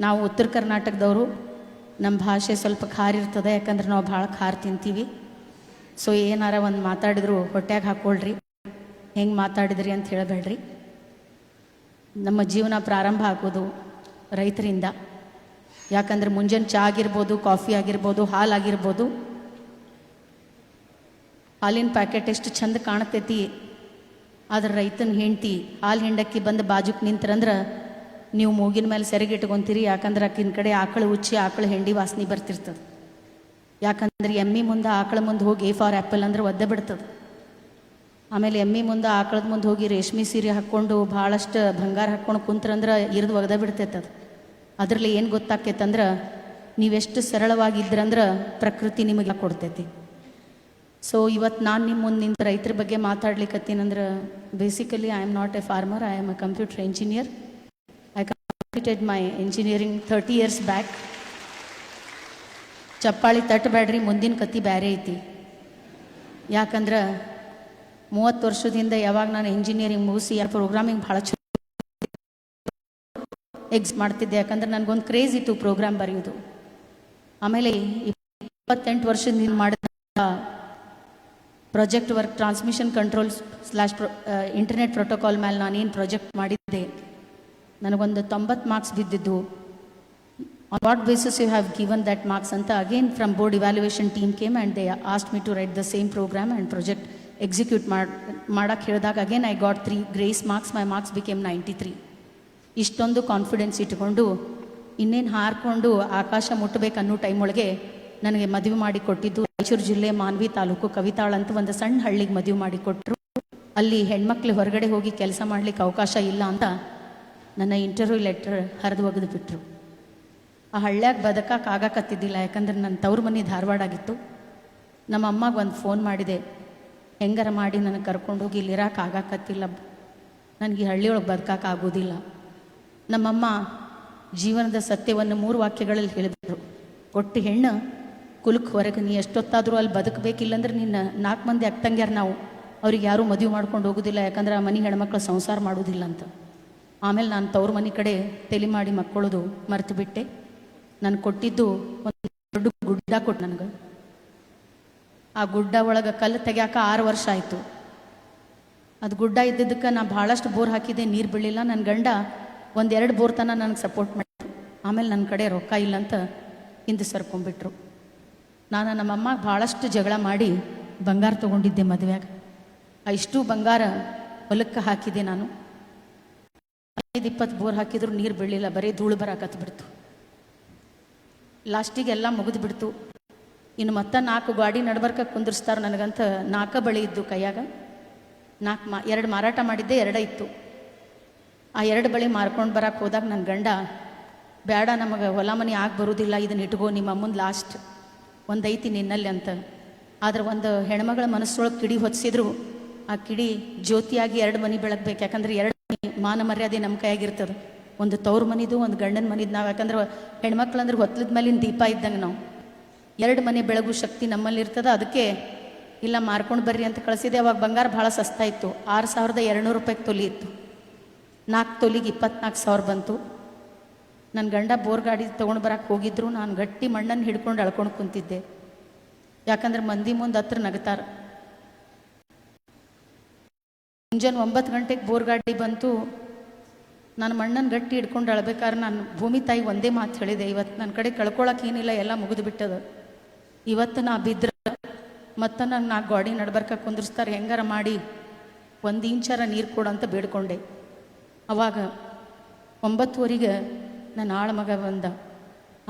ನಾವು ಉತ್ತರ ಕರ್ನಾಟಕದವರು, ನಮ್ಮ ಭಾಷೆ ಸ್ವಲ್ಪ ಖಾರ ಇರ್ತದೆ, ಯಾಕಂದ್ರೆ ನಾವು ಭಾಳ ಖಾರ ತಿಂತೀವಿ. ಸೊ ಏನಾರ ಒಂದು ಮಾತಾಡಿದ್ರು ಹೊಟ್ಯಾಗ ಹಾಕ್ಕೊಳ್ರಿ, ಹೆಂಗೆ ಮಾತಾಡಿದ್ರಿ ಅಂತ ಹೇಳಬೇಡ್ರಿ. ನಮ್ಮ ಜೀವನ ಪ್ರಾರಂಭ ಆಗೋದು ರೈತರಿಂದ. ಯಾಕಂದ್ರೆ ಮುಂಜಾನೆ ಚಹಾ ಆಗಿರ್ಬೋದು, ಕಾಫಿ ಆಗಿರ್ಬೋದು, ಹಾಲಾಗಿರ್ಬೋದು, ಹಾಲಿನ ಪ್ಯಾಕೆಟ್ ಎಷ್ಟು ಚಂದ ಕಾಣ್ತೈತಿ, ಆದ್ರೆ ರೈತನ ಹೆಂಡ್ತಿ ಹಾಲು ಹಿಂಡಕ್ಕಿ ಬಂದು ಬಾಜುಕ್ ನಿಂತ್ರಂದ್ರೆ ನೀವು ಮೂಗಿನ ಮೇಲೆ ಸೆರಗಿಟ್ಕೊಂತೀರಿ. ಯಾಕಂದ್ರೆ ಆಕಿನ ಕಡೆ ಆಕಳು ಉಚ್ಚಿ ಆಕಳು ಹೆಂಡಿ ವಾಸನೆ ಬರ್ತಿರ್ತದೆ. ಯಾಕಂದ್ರೆ ಎಮ್ಮಿ ಮುಂದೆ ಆಕಳ ಮುಂದೆ ಹೋಗಿ ಎ ಫಾರ್ ಆ್ಯಪಲ್ ಅಂದ್ರೆ ಒದ್ದೆ ಬಿಡ್ತದೆ. ಆಮೇಲೆ ಎಮ್ಮಿ ಮುಂದೆ ಆಕಳದ ಮುಂದೆ ಹೋಗಿ ರೇಷ್ಮೆ ಸೀರೆ ಹಾಕ್ಕೊಂಡು ಭಾಳಷ್ಟು ಬಂಗಾರ ಹಾಕ್ಕೊಂಡು ಕುಂತ್ರಂದ್ರೆ ಇರಿದು ಒಗದ ಬಿಡ್ತೈತದು. ಅದರಲ್ಲಿ ಏನು ಗೊತ್ತಾಕೈತಂದ್ರೆ ನೀವೆಷ್ಟು ಸರಳವಾಗಿದ್ರಂದ್ರೆ ಪ್ರಕೃತಿ ನಿಮಗೆ ಕೊಡ್ತೈತಿ. ಸೊ ಇವತ್ತು ನಾನು ನಿಮ್ಮ ಮುಂದೆ ನಿಂತು ರೈತರ ಬಗ್ಗೆ ಮಾತಾಡ್ಲಿಕ್ಕತ್ತೀನಂದ್ರೆ basically I am not a farmer, I am a computer engineer. I completed my engineering 30 years back. ಚಪ್ಪಾಳಿ ತಟ್ಟಬೇಡ್ರಿ, ಮುಂದಿನ ಕತ್ತಿ ಬೇರೆ ಐತಿ. ಯಾಕಂದ್ರೆ 30 ವರ್ಷದಿಂದ ಯಾವಾಗ ನಾನು ಇಂಜಿನಿಯರಿಂಗ್ ಮುಗಿಸಿ ಪ್ರೋಗ್ರಾಮಿಂಗ್ ಭಾಳ ಚಲೋ ಮಾಡ್ತಿದ್ದೆ. ಯಾಕಂದ್ರೆ ನನಗೊಂದು ಕ್ರೇಜ್ ಇತ್ತು ಪ್ರೋಗ್ರಾಮ್ ಬರೆಯೋದು. ಆಮೇಲೆ 28 ವರ್ಷದಿಂದ ಮಾಡಿದ project work transmission control / internet protocol ಮೇಲೆ ನಾನೇನು ಪ್ರಾಜೆಕ್ಟ್ ಮಾಡಿದ್ದೆ, ನನಗೊಂದು 90 ಮಾರ್ಕ್ಸ್ ಬಿದ್ದಿದ್ದು. On what basis you have given that marks ಅಂತ again from board evaluation team came and they asked me to write the same program and project execute ಮಾಡೋಕ್ಕೆ ಹೇಳಿದಾಗ again I got 3 grace marks. My marks became 93. ಇಷ್ಟೊಂದು confidence ಇಟ್ಕೊಂಡು ಇನ್ನೇನು ಹಾರಿಕೊಂಡು ಆಕಾಶ ಮುಟ್ಟಬೇಕು ಅನ್ನೋ time ಒಳಗೆ ನನಗೆ ಮದುವೆ ಮಾಡಿ ಕೊಟ್ಟಿದ್ದು ರಾಯಚೂರು ಜಿಲ್ಲೆ ಮಾನ್ವಿ ತಾಲೂಕು ಕವಿತಾಳ್ ಅಂತ ಒಂದು ಸಣ್ಣ ಹಳ್ಳಿಗೆ ಮದುವೆ ಮಾಡಿ ಕೊಟ್ಟರು. ಅಲ್ಲಿ ಹೆಣ್ಮಕ್ಳು ಹೊರಗಡೆ ಹೋಗಿ ಕೆಲಸ ಮಾಡಲಿಕ್ಕೆ ಅವಕಾಶ ಇಲ್ಲ ಅಂತ ನನ್ನ ಇಂಟರ್ವ್ಯೂ ಲೆಟರ್ ಹರಿದು ಒಗೆದು ಬಿಟ್ಟರು. ಆ ಹಳ್ಳ್ಯಾಗ ಬದುಕಕ್ಕೆ ಆಗಾಕತ್ತಿದ್ದಿಲ್ಲ, ಯಾಕಂದ್ರೆ ನನ್ನ ತವ್ರ ಮನೆ ಧಾರವಾಡ ಆಗಿತ್ತು. ನಮ್ಮ ಅಮ್ಮಗೆ ಒಂದು ಫೋನ್ ಮಾಡಿದೆ, ಹೆಂಗಾರ ಮಾಡಿ ನನಗೆ ಕರ್ಕೊಂಡೋಗಿ ಇಲ್ಲಿ ಇರೋಕೆ ಆಗಾಕತ್ತಿಲ್ಲ, ನನಗೆ ಈ ಹಳ್ಳಿಯೊಳಗೆ ಬದುಕಕ್ಕೆ ಆಗೋದಿಲ್ಲ. ನಮ್ಮಮ್ಮ ಜೀವನದ ಸತ್ಯವನ್ನು 3 ವಾಕ್ಯಗಳಲ್ಲಿ ಹೇಳಿದ್ರು. ಒಟ್ಟು ಹೆಣ್ಣು ಕುಲಕ್ಕೆ ಹೊರಗೆ, ನೀ ಎಷ್ಟೊತ್ತಾದರೂ ಅಲ್ಲಿ ಬದುಕಬೇಕಿಲ್ಲಂದ್ರೆ ನಿನ್ನ 4 ಮಂದಿ ಅಕ್ಕಂಗ್ಯಾರ ನಾವು, ಅವ್ರಿಗೆ ಯಾರೂ ಮದುವೆ ಮಾಡ್ಕೊಂಡು ಹೋಗೋದಿಲ್ಲ, ಯಾಕಂದ್ರೆ ಆ ಮನೆ ಹೆಣ್ಮಕ್ಳು ಸಂಸಾರ ಮಾಡೋದಿಲ್ಲ ಅಂತ. ಆಮೇಲೆ ನಾನು ತವ್ರ ಮನೆ ಕಡೆ ತಲೆ ಮಾಡಿ ಮಕ್ಕಳದು ಮರೆತು ಬಿಟ್ಟೆ. ನಾನು ಕೊಟ್ಟಿದ್ದು ಒಂದು ದೊಡ್ಡ ಗುಡ್ಡ ಕೊಟ್ಟು ನನಗೆ. ಆ ಗುಡ್ಡ ಒಳಗೆ ಕಲ್ಲು ತೆಗ್ಯಾಕ 6 ವರ್ಷ ಆಯಿತು. ಅದು ಗುಡ್ಡ ಇದ್ದಿದ್ದಕ್ಕೆ ನಾನು ಭಾಳಷ್ಟು ಬೋರ್ ಹಾಕಿದ್ದೆ, ನೀರು ಬೀಳಿಲ್ಲ. ನನ್ನ ಗಂಡ 1-2 ಬೋರ್ ತನಕ ನನಗೆ ಸಪೋರ್ಟ್ ಮಾಡಿದ್ರು. ಆಮೇಲೆ ನನ್ನ ಕಡೆ ರೊಕ್ಕ ಇಲ್ಲ ಅಂತ ಹಿಂದೆ ಸರ್ಕೊಂಡ್ಬಿಟ್ರು. ನಾನು ನಮ್ಮಮ್ಮಗೆ ಭಾಳಷ್ಟು ಜಗಳ ಮಾಡಿ ಬಂಗಾರ ತೊಗೊಂಡಿದ್ದೆ ಮದುವೆಯಾಗ. ಇಷ್ಟು ಬಂಗಾರ ಹೊಲಕ್ಕೆ ಹಾಕಿದೆ ನಾನು. 5-20 ಬೋರ್ ಹಾಕಿದ್ರು ನೀರು ಬೀಳಲಿಲ್ಲ, ಬರೀ ಧೂಳು ಬರಾಕತ್ತು ಬಿಡ್ತು. ಲಾಸ್ಟಿಗೆಲ್ಲ ಮುಗಿದು ಬಿಡ್ತು. ಇನ್ನು ಮತ್ತೆ 4 ಗಾಡಿ ನಡ್ಬರ್ಕ ಕುಂದಿರ್ಸ್ತಾರೆ ನನಗಂತ 4 ಬಳಿ ಇದ್ದು ಕೈಯಾಗ. 2 ಮಾರಾಟ ಮಾಡಿದ್ದೆ, 2 ಇತ್ತು. ಆ 2 ಬಳಿ ಮಾರ್ಕೊಂಡು ಬರಕ್ಕೆ ಹೋದಾಗ ನನ್ನ ಗಂಡ, ಬೇಡ ನಮಗೆ ಹೊಲ ಮನೆ ಆಗಿ ಬರೋದಿಲ್ಲ, ಇದನ್ನ ಇಟ್ಕೋ, ನಿಮ್ಮ ಅಮ್ಮನ ಲಾಸ್ಟ್ ಒಂದು ಐತಿ ನಿನ್ನಲ್ಲಿ ಅಂತ. ಆದ್ರೆ ಒಂದು ಹೆಣ್ಮಗಳ ಮನಸ್ಸೊಳಗೆ ಕಿಡಿ ಹೊತ್ತಿಸಿದ್ರು, ಆ ಕಿಡಿ ಜ್ಯೋತಿಯಾಗಿ 2 ಮನೆ ಬೆಳಗ್ಬೇಕು. ಯಾಕಂದ್ರೆ 2 ಮನೆ ಮಾನ ಮರ್ಯಾದೆ ನಮ್ಮ ಕೈಯಾಗಿರ್ತದೆ. ಒಂದು ತವ್ರ ಮನಿದು, ಒಂದು ಗಂಡನ ಮನಿದು. ನಾವು ಯಾಕಂದ್ರೆ ಹೆಣ್ಮಕ್ಳು ಅಂದ್ರೆ ಹೊತ್ತಲದ ಮೇಲಿನ ದೀಪ ಇದ್ದಂಗೆ ನಾವು. 2 ಮನೆ ಬೆಳಗು ಶಕ್ತಿ ನಮ್ಮಲ್ಲಿ ಇರ್ತದೆ. ಅದಕ್ಕೆ ಇಲ್ಲ ಮಾರ್ಕೊಂಡು ಬರ್ರಿ ಅಂತ ಕಳಿಸಿದೆ. ಅವಾಗ ಬಂಗಾರ ಭಾಳ ಸಸ್ತಾ ಇತ್ತು, 6200 ರೂಪಾಯಿಗೆ ತೊಲಿ ಇತ್ತು. 4 ತೊಲಿಗೆ 24,000 ಬಂತು. ನನ್ನ ಗಂಡ ಬೋರ್ ಗಾಡಿ ತೊಗೊಂಡು ಬರಕ್ಕೆ ಹೋಗಿದ್ರು. ನಾನು ಗಟ್ಟಿ ಮಣ್ಣನ್ನು ಹಿಡ್ಕೊಂಡು ಅಳ್ಕೊಂಡು ಕುಂತಿದ್ದೆ, ಯಾಕಂದ್ರೆ ಮಂದಿ ಮುಂದೆ ಹತ್ರ ನಗ್ತಾರೆ. ಮುಂಜಾನೆ 9 ಗಂಟೆಗೆ ಬೋರ್ ಗಾಡಿ ಬಂತು. ನಾನು ಮಣ್ಣನ್ನು ಗಟ್ಟಿ ಹಿಡ್ಕೊಂಡು ಅಳ್ಬೇಕಾದ್ರೆ ನಾನು ಭೂಮಿ ತಾಯಿ ಒಂದೇ ಮಾತು ಹೇಳಿದೆ, ಇವತ್ತು ನನ್ನ ಕಡೆ ಕಳ್ಕೊಳಕ್ಕೆ ಏನಿಲ್ಲ, ಎಲ್ಲ ಮುಗಿದು ಬಿಟ್ಟದ. ಇವತ್ತು ನಾ ಬಿದ್ದರೆ ಮತ್ತು ನಾನು 4 ಗಾಡಿ ನಡ್ಬರ್ಕ ಕುಂದಿರ್ಸ್ತಾರೆ, ಹೆಂಗಾರ ಮಾಡಿ 1 ಇಂಚರ ನೀರು ಕೊಡಂತ ಬೇಡ್ಕೊಂಡೆ. ಅವಾಗ 9:15 ನನ್ನ ಆಳ ಮಗ ಬಂದ,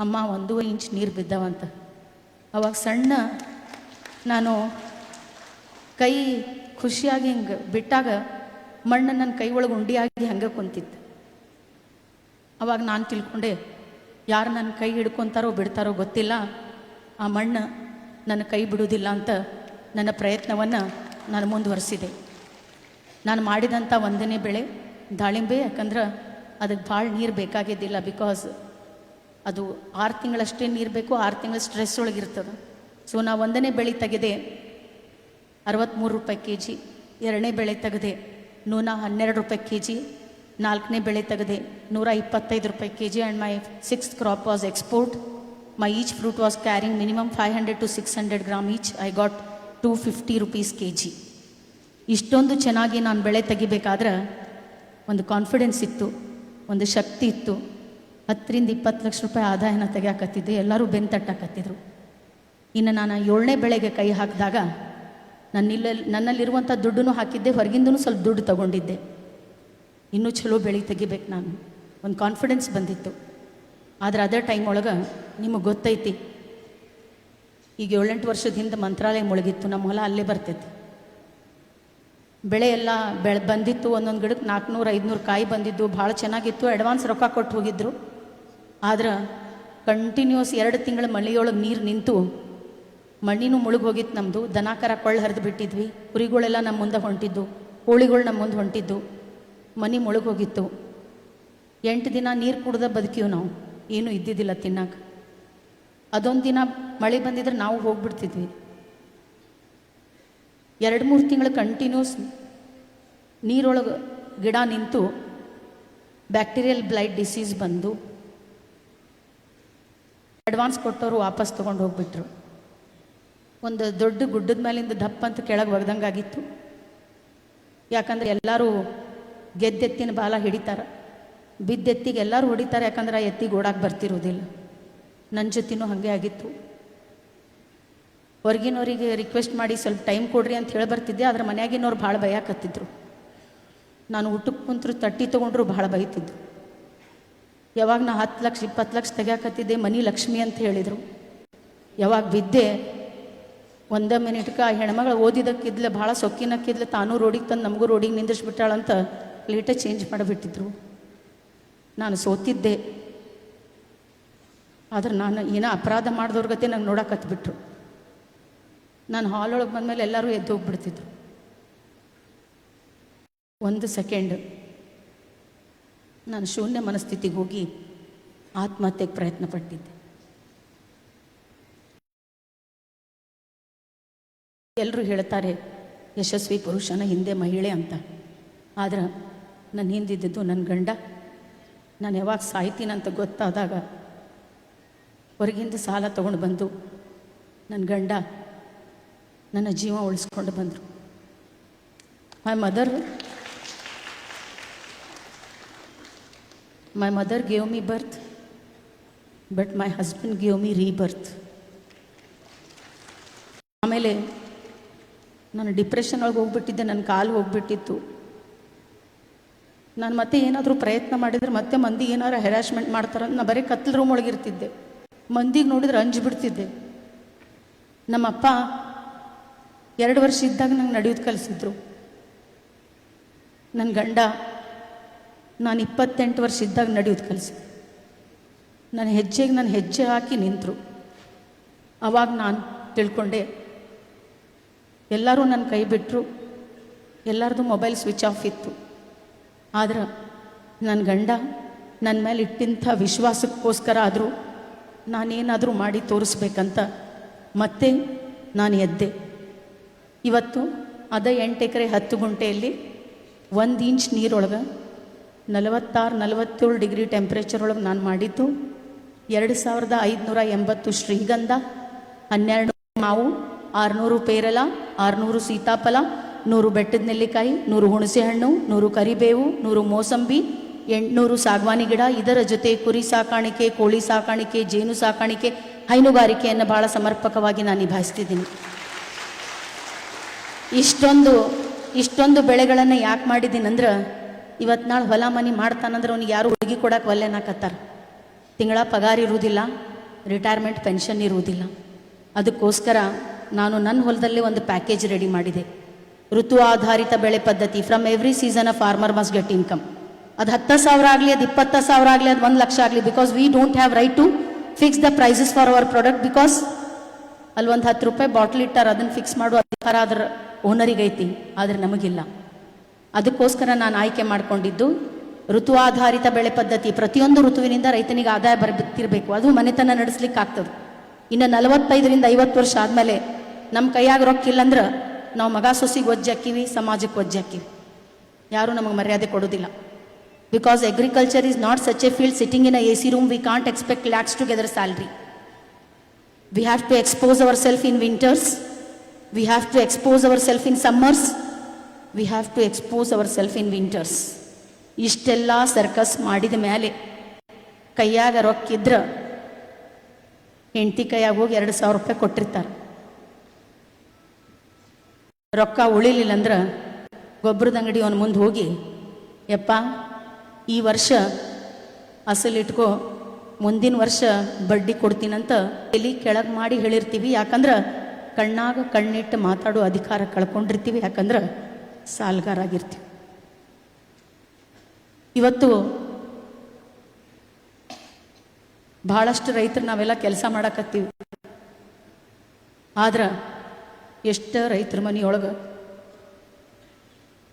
ಅಮ್ಮ 1 ಇಂಚ್ ನೀರು ಬಿದ್ದವಂತ. ಅವಾಗ ಸಣ್ಣ ನಾನು ಕೈ ಖುಷಿಯಾಗಿ ಹಿಂಗೆ ಬಿಟ್ಟಾಗ ಮಣ್ಣು ನನ್ನ ಕೈ ಒಳಗೆ ಉಂಡಿಯಾಗಿ ಹಂಗೆ ಕುಂತಿತ್ತು. ಅವಾಗ ನಾನು ತಿಳ್ಕೊಂಡೆ, ಯಾರು ನನ್ನ ಕೈ ಹಿಡ್ಕೊತಾರೋ ಬಿಡ್ತಾರೋ ಗೊತ್ತಿಲ್ಲ, ಆ ಮಣ್ಣು ನನ್ನ ಕೈ ಬಿಡುವುದಿಲ್ಲ ಅಂತ ನನ್ನ ಪ್ರಯತ್ನವನ್ನು ನಾನು ಮುಂದುವರಿಸಿದೆ. ನಾನು ಮಾಡಿದಂಥ 1ನೇ ಬೆಳೆ ದಾಳಿಂಬೆ. ಯಾಕಂದ್ರೆ ಅದಕ್ಕೆ ಭಾಳ ನೀರು ಬೇಕಾಗಿದ್ದಿಲ್ಲ, ಬಿಕಾಸ್ ಅದು 6 ತಿಂಗಳಷ್ಟೇ ನೀರು ಬೇಕು, 6 ತಿಂಗಳ ಸ್ಟ್ರೆಸ್ ಒಳಗಿರ್ತದೆ. ಸೊ ನಾ 1ನೇ ಬೆಳೆ ತೆಗೆದೆ 63 ರೂಪಾಯಿ kg, 2ನೇ ಬೆಳೆ ತೆಗೆದೆ ನೂನ 12 ರೂಪಾಯಿ kg, 4ನೇ ಬೆಳೆ ತೆಗೆದೆ, 125 ರೂಪಾಯಿ kg, and my 6th crop was export. My each fruit was carrying minimum 500 to 600 gram each. I got 250 rupees kg. ಇಷ್ಟೊಂದು ಚೆನ್ನಾಗಿ ನಾನು ಬೆಳೆ ತೆಗಿಬೇಕಾದ್ರೆ ಒಂದು ಕಾನ್ಫಿಡೆನ್ಸ್ ಇತ್ತು, ಒಂದು ಶಕ್ತಿ ಇತ್ತು. 10 ರಿಂದ 20 ಲಕ್ಷ ರೂಪಾಯಿ ಆದಾಯನ ತೆಗಿಯಾಕತ್ತಿದ್ದೆ, ಎಲ್ಲರೂ ಬೆಂತಟ್ಟಕತ್ತಿದ್ರು. ಇನ್ನು ನಾನು 7ನೇ ಬೆಳೆಗೆ ಕೈ ಹಾಕಿದಾಗ ನನ್ನಲ್ಲಿರುವಂಥ ದುಡ್ಡನ್ನು ಹಾಕಿದ್ದೆ, ಹೊರಗಿಂದೂ ಸ್ವಲ್ಪ ದುಡ್ಡು ತಗೊಂಡಿದ್ದೆ. ಇನ್ನೂ ಚಲೋ ಬೆಳೆ ತೆಗಿಬೇಕು ನಾನು, ಒಂದು ಕಾನ್ಫಿಡೆನ್ಸ್ ಬಂದಿತ್ತು. ಆದರೆ ಅದೇ ಟೈಮ್ ಒಳಗೆ ನಿಮಗೆ ಗೊತ್ತೈತಿ, ಈಗ 7-8 ವರ್ಷದ ಹಿಂದೆ ಮಂತ್ರಾಲಯ ಮುಳುಗಿತ್ತು, ನಮ್ಮ ಹೊಲ ಅಲ್ಲೇ ಬರ್ತೈತಿ. ಬೆಳೆ ಎಲ್ಲ ಬಂದಿತ್ತು, ಒಂದೊಂದು ಗಿಡಕ್ಕೆ 400-500 ಕಾಯಿ ಬಂದಿದ್ದು, ಭಾಳ ಚೆನ್ನಾಗಿತ್ತು. ಅಡ್ವಾನ್ಸ್ ರೊಕ್ಕ ಕೊಟ್ಟು ಹೋಗಿದ್ರು. ಆದ್ರೆ ಕಂಟಿನ್ಯೂಸ್ 2 ತಿಂಗಳ ಮಳೆಯೊಳಗೆ ನೀರು ನಿಂತು ಮಣ್ಣಿನೂ ಮುಳುಗಿ ಹೋಗಿತ್ತು ನಮ್ಮದು. ದನಕರ ಕೊಳ್ಳ ಹರಿದು ಬಿಟ್ಟಿದ್ವಿ, ಕುರಿಗಳೆಲ್ಲ ನಮ್ಮ ಮುಂದೆ ಹೊಂಟಿದ್ದು, ಕೋಳಿಗಳು ನಮ್ಮ ಮುಂದೆ ಹೊಂಟಿದ್ದು, ಮನೆ ಮುಳುಗಿ ಹೋಗಿತ್ತು. 8 ದಿನ ನೀರು ಕುಡ್ದ ಬದುಕೀವಿ ನಾವು, ಏನೂ ಇದ್ದಿದ್ದಿಲ್ಲ ತಿನ್ನಕ್ಕೆ. ಅದೊಂದು ದಿನ ಮಳೆ ಬಂದಿದ್ರೆ ನಾವು ಹೋಗ್ಬಿಡ್ತಿದ್ವಿ. 2-3 ತಿಂಗಳು ಕಂಟಿನ್ಯೂಸ್ ನೀರೊಳಗೆ ಗಿಡ ನಿಂತು ಬ್ಯಾಕ್ಟೀರಿಯಲ್ ಬ್ಲೈಟ್ ಡಿಸೀಸ್ ಬಂದು ಅಡ್ವಾನ್ಸ್ ಕೊಟ್ಟವರು ವಾಪಸ್ ತೊಗೊಂಡು ಹೋಗ್ಬಿಟ್ರು. ಒಂದು ದೊಡ್ಡ ಗುಡ್ಡದ ಮೇಲಿಂದ ದಪ್ಪ ಅಂತ ಕೆಳಗೆ ಒಗ್ದಂಗಾಗಿತ್ತು. ಯಾಕಂದರೆ ಎಲ್ಲರೂ ಗೆದ್ದೆತ್ತಿನ ಬಾಲ ಹಿಡಿತಾರೆ, ಬಿದ್ದೆತ್ತಿಗೆ ಎಲ್ಲರೂ ಹೊಡಿತಾರೆ, ಯಾಕಂದ್ರೆ ಆ ಎತ್ತಿಗೆ ಓಡಾಕೆ ಬರ್ತಿರೋದಿಲ್ಲ. ನನ್ನ ಜೊತೆನೂ ಹಾಗೆ ಆಗಿತ್ತು. ಹೊರಗಿನವರಿಗೆ ರಿಕ್ವೆಸ್ಟ್ ಮಾಡಿ ಸ್ವಲ್ಪ ಟೈಮ್ ಕೊಡ್ರಿ ಅಂತ ಹೇಳಿ ಬರ್ತಿದ್ದೆ, ಆದರೆ ಮನೆಯಾಗಿನವ್ರು ಭಾಳ ಭಯಕತ್ತಿದ್ರು. ನಾನು ಊಟಕ್ಕೆ ಕುಂತರು ತಟ್ಟಿ ತೊಗೊಂಡ್ರು ಭಾಳ ಬೈತಿದ್ರು. ಯಾವಾಗ ನಾ 10 ಲಕ್ಷ 20 ಲಕ್ಷ ತೆಗಿಯಾಕತ್ತಿದ್ದೆ, ಮನಿ ಲಕ್ಷ್ಮಿ ಅಂತ ಹೇಳಿದರು. ಯಾವಾಗ ಬಿದ್ದೆ, 1 ಮಿನಿಟ್ಗೆ ಆ ಹೆಣ್ಮಗಳು ಓದಿದಕ್ಕಿದ್ಲೆ, ಭಾಳ ಸೊಕ್ಕಿನಕ್ಕಿದ್ಲೆ, ತಾನೂ ರೋಡಿಗೆ ತಂದು ನಮಗೂ ರೋಡಿಗೆ ನಿಂದಿಸ್ಬಿಟ್ಟಾಳಂತ ಲೇಟೇ ಚೇಂಜ್ ಮಾಡಿಬಿಟ್ಟಿದ್ರು. ನಾನು ಸೋತಿದ್ದೆ. ಆದ್ರೆ ನಾನು ಏನೋ ಅಪರಾಧ ಮಾಡಿದವ್ರ ಗತೆ ನಂಗೆ ನೋಡಕತ್ಬಿಟ್ರು. ನಾನು ಹಾಲೊಳಗೆ ಬಂದಮೇಲೆ ಎಲ್ಲರೂ ಎದ್ದು ಹೋಗ್ಬಿಡ್ತಿದ್ರು. 1 ಸೆಕೆಂಡ್ ನಾನು ಶೂನ್ಯ ಮನಸ್ಥಿತಿಗೆ ಹೋಗಿ ಆತ್ಮಹತ್ಯೆಗೆ ಪ್ರಯತ್ನ ಪಟ್ಟಿದ್ದೆ. ಎಲ್ಲರೂ ಹೇಳ್ತಾರೆ ಯಶಸ್ವಿ ಪುರುಷನ ಹಿಂದೆ ಮಹಿಳೆ ಅಂತ. ಆದ್ರೆ ನನ್ನ ಹಿಂದಿದ್ದು ನನ್ನ ಗಂಡ. ನಾನು ಯಾವಾಗ ಸಾಯ್ತೀನಂತ ಗೊತ್ತಾದಾಗ ಹೊರಗಿಂದ ಸಾಲ ತೊಗೊಂಡು ಬಂದು ನನ್ನ ಗಂಡ ನನ್ನ ಜೀವ ಉಳಿಸ್ಕೊಂಡು ಬಂದರು. My mother gave me birth, but my husband gave me rebirth. ಆಮೇಲೆ ನಾನು ಡಿಪ್ರೆಷನ್ ಒಳಗೆ ಹೋಗ್ಬಿಟ್ಟಿದ್ದೆ, ನನ್ನ ಕಾಲು ಹೋಗ್ಬಿಟ್ಟಿತ್ತು. ನಾನು ಮತ್ತೆ ಏನಾದರೂ ಪ್ರಯತ್ನ ಮಾಡಿದರೆ ಮತ್ತೆ ಮಂದಿ ಏನಾರು ಹೆರಾಸ್ಮೆಂಟ್ ಮಾಡ್ತಾರೆ. ನಾನು ಬರೀ ಕತ್ಲು ರೂಮ್ ಒಳಗಿರ್ತಿದ್ದೆ, ಮಂದಿಗೆ ನೋಡಿದ್ರೆ ಅಂಜಿಬಿಡ್ತಿದ್ದೆ. ನಮ್ಮಪ್ಪ 2 ವರ್ಷ ಇದ್ದಾಗ ನಂಗೆ ನಡೆಯೋದು ಕಲಿಸಿದ್ರು. ನನ್ನ ಗಂಡ ನಾನು 28 ವರ್ಷ ಇದ್ದಾಗ ನಡೆಯೋದು ಕಲಿಸಿದ್ರು. ನನ್ನ ಹೆಜ್ಜೆಗೆ ನಾನು ಹೆಜ್ಜೆ ಹಾಕಿ ನಿಂತರು. ಆವಾಗ ನಾನು ತಿಳ್ಕೊಂಡೆ, ಎಲ್ಲರೂ ನನ್ನ ಕೈ ಬಿಟ್ಟರು, ಎಲ್ಲರದು ಮೊಬೈಲ್ ಸ್ವಿಚ್ ಆಫ್ ಇತ್ತು. ಆದ್ರೆ ನನ್ನ ಗಂಡ ನನ್ನ ಮೇಲೆ ಇಟ್ಟಿಂಥ ವಿಶ್ವಾಸಕ್ಕೋಸ್ಕರ ಆದರೂ ನಾನೇನಾದರೂ ಮಾಡಿ ತೋರಿಸ್ಬೇಕಂತ ಮತ್ತೆ ನಾನು ಎದ್ದೆ. ಇವತ್ತು ಅದೇ 8 ಎಕರೆ 10 ಗುಂಟೆಯಲ್ಲಿ 1 ಇಂಚ್ ನೀರೊಳಗೆ 46-47 ಡಿಗ್ರಿ ಟೆಂಪ್ರೇಚರ್ ಒಳಗೆ ನಾನು ಮಾಡಿದ್ದು 2580 ಶ್ರೀಗಂಧ, 12 ಮಾವು, 600 ಪೇರಲ, 600 ಸೀತಾಫಲ, 100 ಬೆಟ್ಟದ ನೆಲ್ಲಿಕಾಯಿ, 100 ಹುಣಸೆ ಹಣ್ಣು, 100 ಕರಿಬೇವು, 100 ಮೋಸಂಬಿ, 800 ಸಾಗವಾನಿ ಗಿಡ. ಇದರ ಜೊತೆ ಕುರಿ ಸಾಕಾಣಿಕೆ, ಕೋಳಿ ಸಾಕಾಣಿಕೆ, ಜೇನು ಸಾಕಾಣಿಕೆ, ಹೈನುಗಾರಿಕೆಯನ್ನು ಭಾಳ ಸಮರ್ಪಕವಾಗಿ ನಾನು ನಿಭಾಯಿಸ್ತಿದ್ದೀನಿ. ಇಷ್ಟೊಂದು ಬೆಳೆಗಳನ್ನು ಯಾಕೆ ಮಾಡಿದ್ದೀನಿ ಅಂದ್ರೆ, ಇವತ್ತು ನಾಳೆ ಹೊಲ ಮನೆ ಮಾಡ್ತಾನಂದ್ರೆ ಅವ್ನಿಗೆ ಯಾರು ಹುಡುಗಿ ಕೊಡಕ್ಕೆ ಒಲ್ಲೆನಾಕತ್ತಾರ. ತಿಂಗಳ ಪಗಾರ ಇರುವುದಿಲ್ಲ, ರಿಟೈರ್ಮೆಂಟ್ ಪೆನ್ಷನ್ ಇರುವುದಿಲ್ಲ. ಅದಕ್ಕೋಸ್ಕರ ನಾನು ನನ್ನ ಹೊಲದಲ್ಲೇ ಒಂದು ಪ್ಯಾಕೇಜ್ ರೆಡಿ ಮಾಡಿದೆ. ಋತು ಆಧಾರಿತ ಬೆಳೆ ಪದ್ಧತಿ. From every season a farmer must get income. ಅದು 10,000 ಆಗಲಿ, ಅದು 20,000 ಆಗಲಿ, ಅದು 1 ಲಕ್ಷ ಆಗಲಿ, because we don't have right to fix the prices for our product. Because ಅಲ್ಲಿ ಒಂದು 10 ರೂಪಾಯಿ ಬಾಟ್ಲ್ ಇಟ್ಟಾರ, ಅದನ್ನು ಫಿಕ್ಸ್ ಮಾಡುವ ಅಧಿಕಾರ ಅದರ ಓನರಿಗೈತಿ, ಆದರೆ ನಮಗಿಲ್ಲ. ಅದಕ್ಕೋಸ್ಕರ ನಾನು ಆಯ್ಕೆ ಮಾಡಿಕೊಂಡಿದ್ದು ಋತು ಆಧಾರಿತ ಬೆಳೆ ಪದ್ಧತಿ. ಪ್ರತಿಯೊಂದು ಋತುವಿನಿಂದ ರೈತನಿಗೆ ಆದಾಯ ಬರ್ತಿರಬೇಕು, ಅದು ಮನೆತನ ನಡೆಸ್ಲಿಕ್ಕೆ ಆಗ್ತದೆ. ಇನ್ನು 45ರಿಂದ 50 ವರ್ಷ ಆದಮೇಲೆ ನಮ್ಮ ಕೈಯಾಗ ರೊಕ್ಕ ಇಲ್ಲಂದ್ರೆ ನಾವು ಮಗ ಸೊಸಿಗೆ ಒಜ್ಜಾಕಿವಿ, ಸಮಾಜಕ್ಕೆ ಒಜ್ಜಾಕಿವಿ, ಯಾರೂ ನಮಗೆ ಮರ್ಯಾದೆ ಕೊಡೋದಿಲ್ಲ. Because agriculture is not such a field sitting in a AC room, we can't expect lakhs together salary. We have to expose ourselves in winters. We have to expose ourselves in summers. We have to expose ourselves in winters. ಇಷ್ಟೆಲ್ಲ circus ಮಾಡಿದ ಮೇಲೆ ಕೈಯಾಗ ರೊಕ್ಕಿದ್ರ ಹೆಂಡತಿ ಕೈಯಾಗ ಹೋಗಿ 2,000 ರೂಪಾಯಿ ಕೊಟ್ಟಿರ್ತಾರೆ. ರೊಕ್ಕ ಉಳಿಲಿಲ್ಲ ಅಂದ್ರೆ ಗೊಬ್ಬರದ ಅಂಗಡಿ ಅವನ ಮುಂದೆ ಹೋಗಿ, ಯಪ್ಪ ಈ ವರ್ಷ ಅಸಲಿಟ್ಕೋ, ಮುಂದಿನ ವರ್ಷ ಬಡ್ಡಿ ಕೊಡ್ತೀನಂತ ಎಲ್ಲಿ ಕೆಳಗೆ ಮಾಡಿ ಹೇಳಿರ್ತೀವಿ. ಯಾಕಂದ್ರೆ ಕಣ್ಣಾಗ ಕಣ್ಣಿಟ್ಟು ಮಾತಾಡೋ ಅಧಿಕಾರ ಕಳ್ಕೊಂಡಿರ್ತೀವಿ. ಯಾಕಂದ್ರೆ ಸಾಲ್ಗಾರಾಗಿರ್ತೀವಿ. ಇವತ್ತು ಬಹಳಷ್ಟು ರೈತರು ನಾವೆಲ್ಲ ಕೆಲಸ ಮಾಡಕತ್ತೀವಿ. ಆದ್ರೆ ಎಷ್ಟು ರೈತರ ಮನೆಯೊಳಗೆ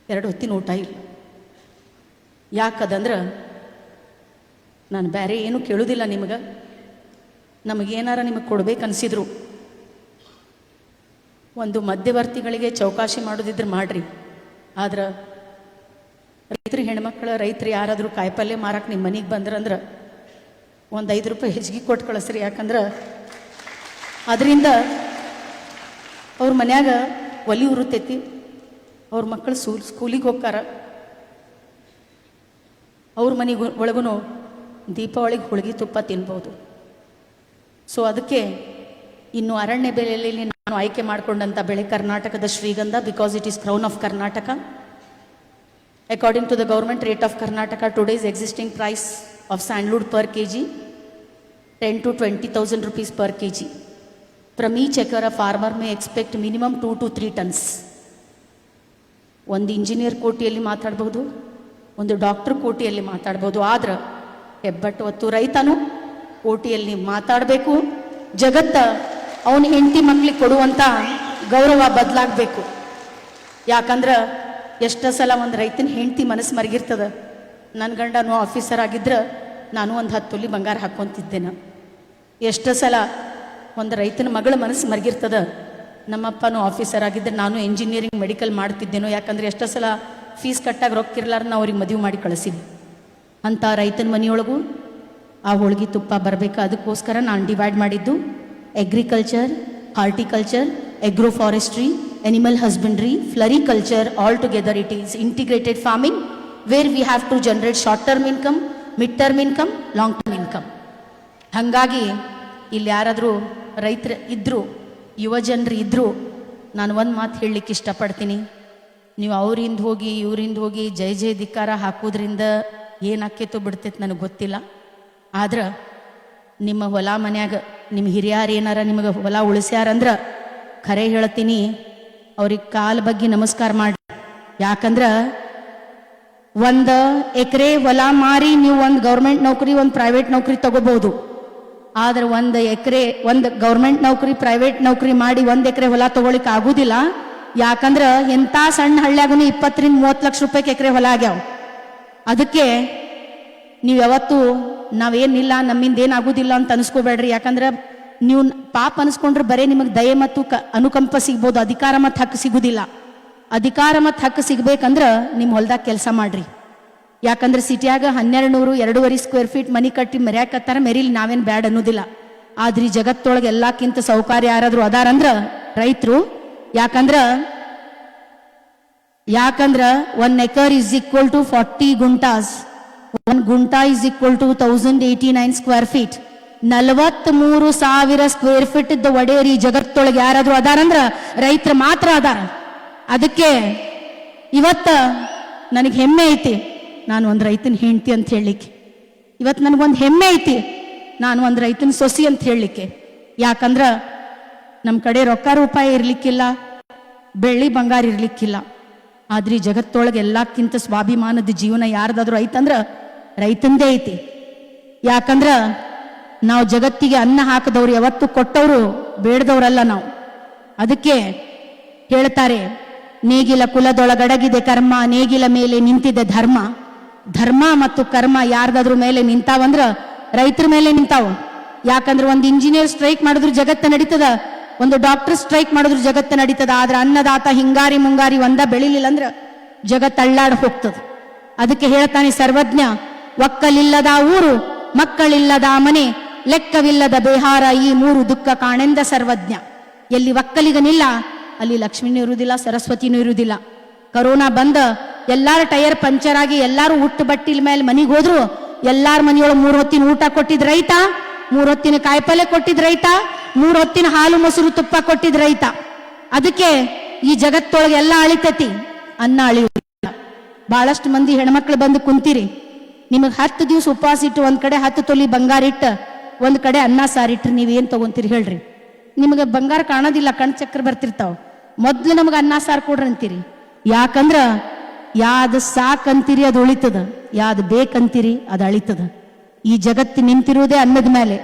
2 ಹೊತ್ತಿನ ಊಟ ಇಲ್ಲ. ಯಾಕದಂದ್ರೆ ನಾನು ಬೇರೆ ಏನು ಕೇಳೋದಿಲ್ಲ ನಿಮಗೆ. ನಮಗೇನಾರ ನಿಮಗೆ ಕೊಡ್ಬೇಕನ್ಸಿದ್ರು ಒಂದು ಮಧ್ಯವರ್ತಿಗಳಿಗೆ ಚೌಕಾಶಿ ಮಾಡೋದಿದ್ರೆ ಮಾಡ್ರಿ. ಆದ್ರೆ ರೈತರು ಹೆಣ್ಮಕ್ಳು ರೈತರು ಯಾರಾದರೂ ಕಾಯಿಪಲ್ಯ ಮಾರಕ್ಕೆ ನಿಮ್ಮ ಮನೆಗೆ ಬಂದ್ರಂದ್ರೆ ಒಂದು 5 ರೂಪಾಯಿ ಹೆಚ್ಚಿಗೆ ಕೊಟ್ಟು ಕಳಿಸ್ರಿ. ಯಾಕಂದ್ರೆ ಅದರಿಂದ ಅವ್ರ ಮನ್ಯಾಗ ಒಲಿ ಉರುತ್ತೈತಿ, ಅವ್ರ ಮಕ್ಕಳು ಸ್ಕೂಲಿಗೆ ಹೋಗ್ತಾರ, ಅವ್ರ ಮನೆಗೆ ಒಳಗೂ ದೀಪಾವಳಿಗೆ ಹೋಳಿಗೆ ತುಪ್ಪ ತಿನ್ಬೋದು. ಸೊ ಅದಕ್ಕೆ ಇನ್ನು ಅರಣ್ಯ ಬೆಲೆಯಲ್ಲಿ ನಾನು ಆಯ್ಕೆ ಮಾಡಿಕೊಂಡಂಥ ಬೆಳೆ ಕರ್ನಾಟಕದ ಶ್ರೀಗಂಧ, because it is crown of Karnataka. According to the government rate of Karnataka, today's existing price of sandalwood per kg 10,000 to 20,000 rupees per kg. From each acre a farmer may expect minimum 2 to 3 tons. ಒಂದು engineer ಕೋಟಿಯಲ್ಲಿ ಮಾತಾಡ್ಬೋದು, ಒಂದು doctor ಕೋಟಿಯಲ್ಲಿ ಮಾತಾಡ್ಬೋದು. ಆದ್ರೆ ಹೆಬ್ಬಟ್ಟು ಹೊತ್ತು ರೈತನು ಕೋಟಿಯಲ್ಲಿ ಮಾತಾಡಬೇಕು. ಜಗತ್ತ ಅವನ ಹೆಂಡತಿ ಮಕ್ಳಿಗೆ ಕೊಡುವಂಥ ಗೌರವ ಬದಲಾಗಬೇಕು. ಯಾಕಂದ್ರೆ ಎಷ್ಟೋ ಸಲ ಒಂದು ರೈತನ ಹೆಂಡತಿ ಮನಸ್ಸು ಮರಗಿರ್ತದ. ನನ್ನ ಗಂಡನೂ ಆಫೀಸರ್ ಆಗಿದ್ರೆ ನಾನು ಒಂದು 10 ತೊಲಿ ಬಂಗಾರ ಹಾಕ್ಕೊತಿದ್ದೇನೆ. ಎಷ್ಟೋ ಸಲ ಒಂದು ರೈತನ ಮಗಳ ಮನಸ್ಸು ಮರಗಿರ್ತದ, ನಮ್ಮಪ್ಪನೂ ಆಫೀಸರ್ ಆಗಿದ್ದರೆ ನಾನು ಇಂಜಿನಿಯರಿಂಗ್ ಮೆಡಿಕಲ್ ಮಾಡ್ತಿದ್ದೇನೋ. ಯಾಕಂದರೆ ಎಷ್ಟೋ ಸಲ ಫೀಸ್ ಕಟ್ಟಾಗಿ ರೊಕ್ಕಿರ್ಲಾರ ನಾವು ಅವ್ರಿಗೆ ಮದುವೆ ಮಾಡಿ ಕಳಿಸಿವಿ. ಅಂಥ ರೈತನ ಮನೆಯೊಳಗೂ ಆ ಹೋಳಿಗೆ ತುಪ್ಪ ಬರಬೇಕು. ಅದಕ್ಕೋಸ್ಕರ ನಾನು ಡಿವೈಡ್ ಮಾಡಿದ್ದು agriculture, horticulture, agro forestry, animal husbandry, floriculture, all together it is integrated farming where we have to generate short term income, mid term income, long term income. ಹಾಗಾಗಿ ಇಲ್ಲಿ ಯಾರಾದರೂ ರೈತರು ಇದ್ದರು, ಯುವ ಜನರು ಇದ್ದರು, ನಾನು ಒಂದು ಮಾತು ಹೇಳಲಿಕ್ಕೆ ಇಷ್ಟಪಡ್ತೀನಿ. ನೀವು ಅವರಿಂದ ಹೋಗಿ ಇವರಿಂದ ಹೋಗಿ ಜೈ ಜೈ ಧಿಕ್ಕಾರ ಹಾಕೋದ್ರಿಂದ ಏನಾಕೇತೋ ಬಿಡ್ತೈತೆ ನನಗೆ ಗೊತ್ತಿಲ್ಲ. ಆದ್ರೆ ನಿಮ್ಮ ಹೊಲ ಮನ್ಯಾಗ ನಿಮ್ಮ ಹಿರಿಯರು ಏನಾರ ನಿಮಗೆ ಹೊಲ ಉಳಿಸ್ಯಾರಂದ್ರೆ ಖರೆ ಹೇಳ್ತೀನಿ, ಅವ್ರಿಗೆ ಕಾಲ ಬಗ್ಗೆ ನಮಸ್ಕಾರ ಮಾಡಿ. ಯಾಕಂದ್ರೆ 1 ಎಕರೆ ಹೊಲ ಮಾರಿ ನೀವು ಒಂದು ಗೌರ್ಮೆಂಟ್ ನೌಕರಿ, ಒಂದು ಪ್ರೈವೇಟ್ ನೌಕರಿ ತಗೋಬಹುದು. ಆದ್ರೆ 1 ಎಕರೆ ಒಂದು ಗೌರ್ಮೆಂಟ್ ನೌಕರಿ, ಪ್ರೈವೇಟ್ ನೌಕರಿ ಮಾಡಿ 1 ಎಕರೆ ಹೊಲ ತಗೊಳಿಕ್ ಆಗುದಿಲ್ಲ. ಯಾಕಂದ್ರೆ ಎಂಥ ಸಣ್ಣ ಹಳ್ಳ್ಯಾಗೂ 20 ರಿಂದ 30 ಲಕ್ಷ ರೂಪಾಯಿಗೆ ಎಕರೆ ಹೊಲ ಆಗ್ಯಾವ. ಅದಕ್ಕೆ ನೀವು ಯಾವತ್ತು ನಾವೇನಿಲ್ಲ ನಮ್ಮಿಂದ ಏನಾಗುದಿಲ್ಲ ಅಂತ ಅನ್ಸ್ಕೋಬೇಡ್ರಿ. ಯಾಕಂದ್ರೆ ನೀವು ಪಾಪ ಅನಿಸ್ಕೊಂಡ್ರೆ ಬರೀ ನಿಮಗೆ ದಯೆ ಮತ್ತು ಅನುಕಂಪ ಸಿಗ್ಬೋದು, ಅಧಿಕಾರ ಮತ್ತು ಹಕ್ಕು ಸಿಗುದಿಲ್ಲ. ಅಧಿಕಾರ ಮತ್ತು ಹಕ್ಕು ಸಿಗ್ಬೇಕಂದ್ರೆ ನಿಮ್ಮ ಹೊಲ್ದಾಗ ಕೆಲಸ ಮಾಡ್ರಿ. ಯಾಕಂದ್ರೆ ಸಿಟಿಯಾಗ 1200 2.5 ಸ್ಕ್ವೇರ್ ಫೀಟ್ ಮನಿ ಕಟ್ಟಿ ಮೆರ್ಯಾಕತ್ತಾರ, ಮೆರಿಲಿ ನಾವೇನು ಬ್ಯಾಡ್ ಅನ್ನೋದಿಲ್ಲ. ಆದ್ರೆ ಈ ಜಗತ್ತೊಳಗೆ ಎಲ್ಲಕ್ಕಿಂತ ಸೌಕರ್ಯ ಯಾರಾದ್ರೂ ಅದಾರಂದ್ರ ರೈತರು. ಯಾಕಂದ್ರೆ 1 acre is equal to 40 guntas, 1 ಗುಂಟಾ is equal to 1089 square feet. 43,000 square feet ಇದ್ದ ಒಡೆಯರ್ ಈ ಜಗತ್ತೊಳಗೆ ಯಾರಾದ್ರೂ ಅದಾರಂದ್ರ ರೈತರು ಮಾತ್ರ ಅದಾರ. ಅದಕ್ಕೆ ಇವತ್ತ ನನಗೆ ಹೆಮ್ಮೆ ಐತಿ, ನಾನು ಒಂದು ರೈತನ ಹೆಂಡತಿ ಅಂತ ಹೇಳಲಿಕ್ಕೆ. ಇವತ್ತು ನನಗೊಂದು ಹೆಮ್ಮೆ ಐತಿ, ನಾನು ಒಂದು ರೈತನ ಸೊಸಿ ಅಂತ ಹೇಳಲಿಕ್ಕೆ. ಯಾಕಂದ್ರೆ ನಮ್ಮ ಕಡೆ ರೊಕ್ಕ ರೂಪಾಯಿ ಇರ್ಲಿಕ್ಕಿಲ್ಲ, ಬೆಳ್ಳಿ ಬಂಗಾರ ಇರ್ಲಿಕ್ಕಿಲ್ಲ. ಆದ್ರೆ ಈ ಜಗತ್ತೊಳಗೆ ಎಲ್ಲಕ್ಕಿಂತ ಸ್ವಾಭಿಮಾನದ ಜೀವನ ಯಾರ್ದಾದ್ರೂ ಐತಂದ್ರ ರೈತಂದೇ ಐತಿ. ಯಾಕಂದ್ರ ನಾವು ಜಗತ್ತಿಗೆ ಅನ್ನ ಹಾಕದವ್ರು, ಯಾವತ್ತು ಕೊಟ್ಟವರು ಬೇಡದವ್ರಲ್ಲ ನಾವು. ಅದಕ್ಕೆ ಹೇಳ್ತಾರೆ, ನೇಗಿಲ ಕುಲದೊಳಗಡಗಿದೆ ಕರ್ಮ, ನೇಗಿಲ ಮೇಲೆ ನಿಂತಿದೆ ಧರ್ಮ. ಧರ್ಮ ಮತ್ತು ಕರ್ಮ ಯಾರ್ದಾದ್ರೂ ಮೇಲೆ ನಿಂತಾವಂದ್ರ ರೈತರ ಮೇಲೆ ನಿಂತಾವ. ಯಾಕಂದ್ರೆ ಒಂದು ಇಂಜಿನಿಯರ್ ಸ್ಟ್ರೈಕ್ ಮಾಡಿದ್ರು ಜಗತ್ತ ನಡೀತದ, ಒಂದು ಡಾಕ್ಟರ್ ಸ್ಟ್ರೈಕ್ ಮಾಡಿದ್ರು ಜಗತ್ತ ನಡೀತದ. ಆದ್ರೆ ಅನ್ನದಾತ ಹಿಂಗಾರಿ ಮುಂಗಾರಿ ಒಂದ ಬೆಳಿಲಿಲ್ಲ ಅಂದ್ರೆ ಜಗತ್ತು ಅಳ್ಳಾಡ್ ಹೋಗ್ತದ. ಅದಕ್ಕೆ ಹೇಳ್ತಾನೆ ಸರ್ವಜ್ಞ, ಒಕ್ಕಲಿಲ್ಲದ ಊರು, ಮಕ್ಕಳಿಲ್ಲದ ಮನೆ, ಲೆಕ್ಕವಿಲ್ಲದ ಬಿಹಾರ, ಈ ಮೂರು ದುಃಖ ಕಾಣೆಂದ ಸರ್ವಜ್ಞ. ಎಲ್ಲಿ ಒಕ್ಕಲಿಗನಿಲ್ಲ ಅಲ್ಲಿ ಲಕ್ಷ್ಮಿನೂ ಇರುವುದಿಲ್ಲ, ಸರಸ್ವತಿನೂ ಇರುವುದಿಲ್ಲ. ಕರೋನಾ ಬಂದ ಎಲ್ಲಾರ ಟೈರ್ ಪಂಚರ್ ಆಗಿ ಎಲ್ಲಾರು ಹುಟ್ಟು ಬಟ್ಟಿಲ ಮೇಲೆ ಮನೆಗೆ ಹೋದ್ರು. ಎಲ್ಲಾರ ಮನೆಯೊಳಗೆ 3 ಹೊತ್ತಿನ ಊಟ ಕೊಟ್ಟಿದ್ ರೈತ, 3 ಹೊತ್ತಿನ ಕಾಯಿಪಲ್ಲೆ ಕೊಟ್ಟಿದ್ ರೈತ, 3 ಹೊತ್ತಿನ ಹಾಲು ಮೊಸರು ತುಪ್ಪ ಕೊಟ್ಟಿದ್ ರೈತ. ಅದಕ್ಕೆ ಈ ಜಗತ್ತೊಳಗೆ ಎಲ್ಲ ಅಳಿತತಿ, ಅನ್ನ ಅಳಿಯುವುದಿಲ್ಲ. ಬಹಳಷ್ಟು ಮಂದಿ ಹೆಣ್ಮಕ್ಳು ಬಂದು ಕುಂತೀರಿ, ನಿಮಗೆ 10 ದಿವಸ ಉಪವಾಸ ಇಟ್ಟು ಒಂದ್ ಕಡೆ 10 ತೊಲಿ ಬಂಗಾರ ಇಟ್ಟು ಒಂದ್ ಕಡೆ ಅನ್ನ ಸಾರಿಟ್ರಿ, ನೀವೇನ್ ತಗೊಂತೀರಿ ಹೇಳ್ರಿ? ನಿಮಗೆ ಬಂಗಾರ ಕಾಣೋದಿಲ್ಲ, ಕಣ್ ಚಕ್ರ ಬರ್ತಿರ್ತಾವ. ಮೊದ್ಲು ನಮಗೆ ಅನ್ನ ಸಾರು ಕೊಡ್ರಿ ಅಂತೀರಿ. ಯಾಕಂದ್ರ ಯಾವ್ದು ಸಾಕಂತೀರಿ ಅದು ಉಳಿತದ, ಯಾವ್ದು ಬೇಕಂತೀರಿ ಅದು ಅಳಿತದ. ಈ ಜಗತ್ತು ನಿಂತಿರುವುದೇ ಅನ್ನದ ಮೇಲೆ.